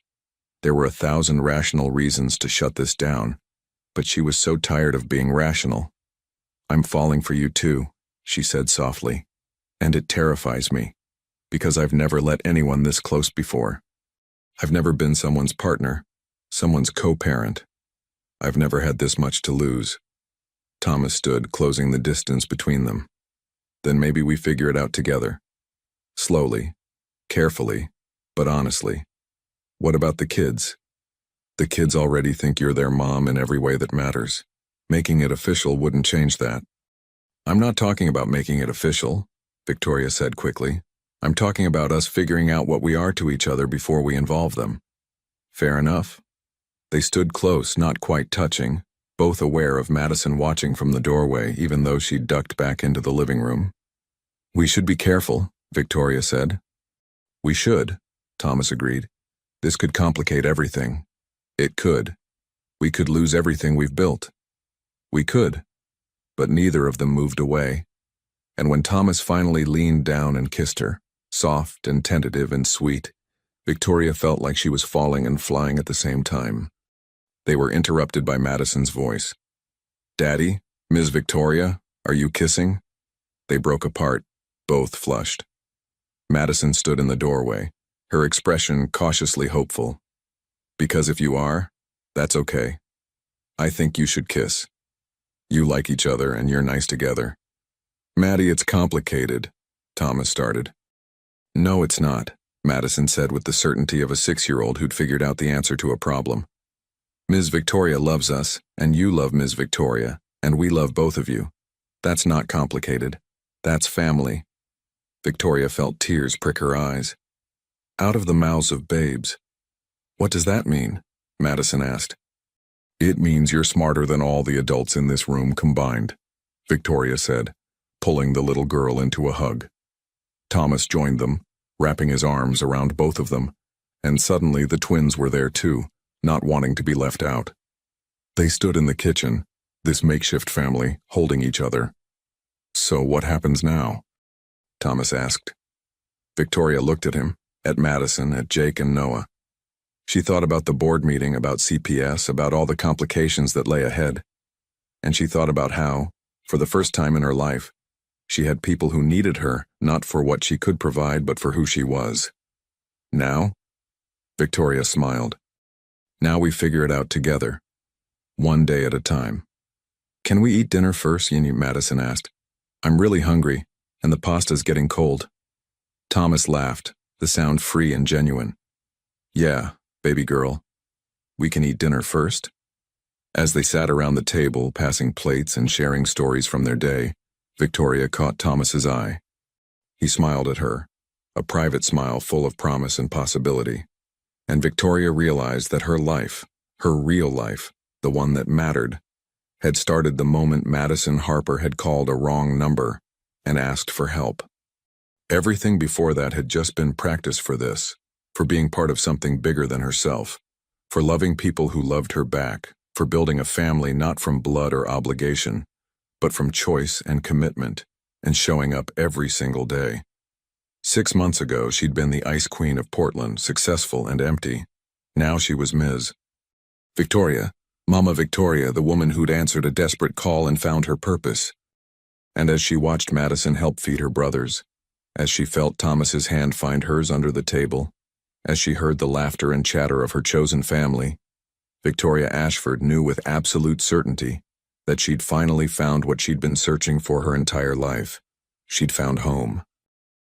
There were 1,000 rational reasons to shut this down, but she was so tired of being rational. I'm falling for you too, she said softly, and it terrifies me, because I've never let anyone this close before. I've never been someone's partner, someone's co-parent. I've never had this much to lose. Thomas stood, closing the distance between them. Then maybe we figure it out together. Slowly, carefully, but honestly. What about the kids? The kids already think you're their mom in every way that matters. Making it official wouldn't change that. I'm not talking about making it official, Victoria said quickly. I'm talking about us figuring out what we are to each other before we involve them. Fair enough. They stood close, not quite touching, both aware of Madison watching from the doorway, even though she ducked back into the living room. We should be careful, Victoria said. We should, Thomas agreed. This could complicate everything. It could. We could lose everything we've built. We could. But neither of them moved away. And when Thomas finally leaned down and kissed her, soft and tentative and sweet, Victoria felt like she was falling and flying at the same time. They were interrupted by Madison's voice. Daddy, Ms. Victoria, are you kissing? They broke apart, both flushed. Madison stood in the doorway, her expression cautiously hopeful. Because if you are, that's okay. I think you should kiss. You like each other and you're nice together. Maddie, it's complicated, Thomas started. No, it's not, Madison said with the certainty of a 6-year-old who'd figured out the answer to a problem. Ms. Victoria loves us, and you love Ms. Victoria, and we love both of you. That's not complicated. That's family. Victoria felt tears prick her eyes. Out of the mouths of babes. What does that mean? Madison asked. It means you're smarter than all the adults in this room combined, Victoria said, pulling the little girl into a hug. Thomas joined them, wrapping his arms around both of them, and suddenly the twins were there too, not wanting to be left out. They stood in the kitchen, this makeshift family, holding each other. So what happens now? Thomas asked. Victoria looked at him, at Madison, at Jake and Noah. She thought about the board meeting, about CPS, about all the complications that lay ahead. And she thought about how, for the first time in her life, she had people who needed her, not for what she could provide, but for who she was. Now? Victoria smiled. Now we figure it out together. One day at a time. Can we eat dinner first? Madison asked. I'm really hungry, and the pasta's getting cold. Thomas laughed, the sound free and genuine. Yeah, baby girl. We can eat dinner first. As they sat around the table, passing plates and sharing stories from their day, Victoria caught Thomas's eye. He smiled at her, a private smile full of promise and possibility. And Victoria realized that her life, her real life, the one that mattered, had started the moment Madison Harper had called a wrong number and asked for help. Everything before that had just been practice for this, for being part of something bigger than herself, for loving people who loved her back, for building a family not from blood or obligation, but from choice and commitment, and showing up every single day. 6 months ago, she'd been the ice queen of Portland, successful and empty. Now she was Ms. Victoria, Mama Victoria, the woman who'd answered a desperate call and found her purpose. And as she watched Madison help feed her brothers, as she felt Thomas's hand find hers under the table, as she heard the laughter and chatter of her chosen family, Victoria Ashford knew with absolute certainty that she'd finally found what she'd been searching for her entire life. She'd found home.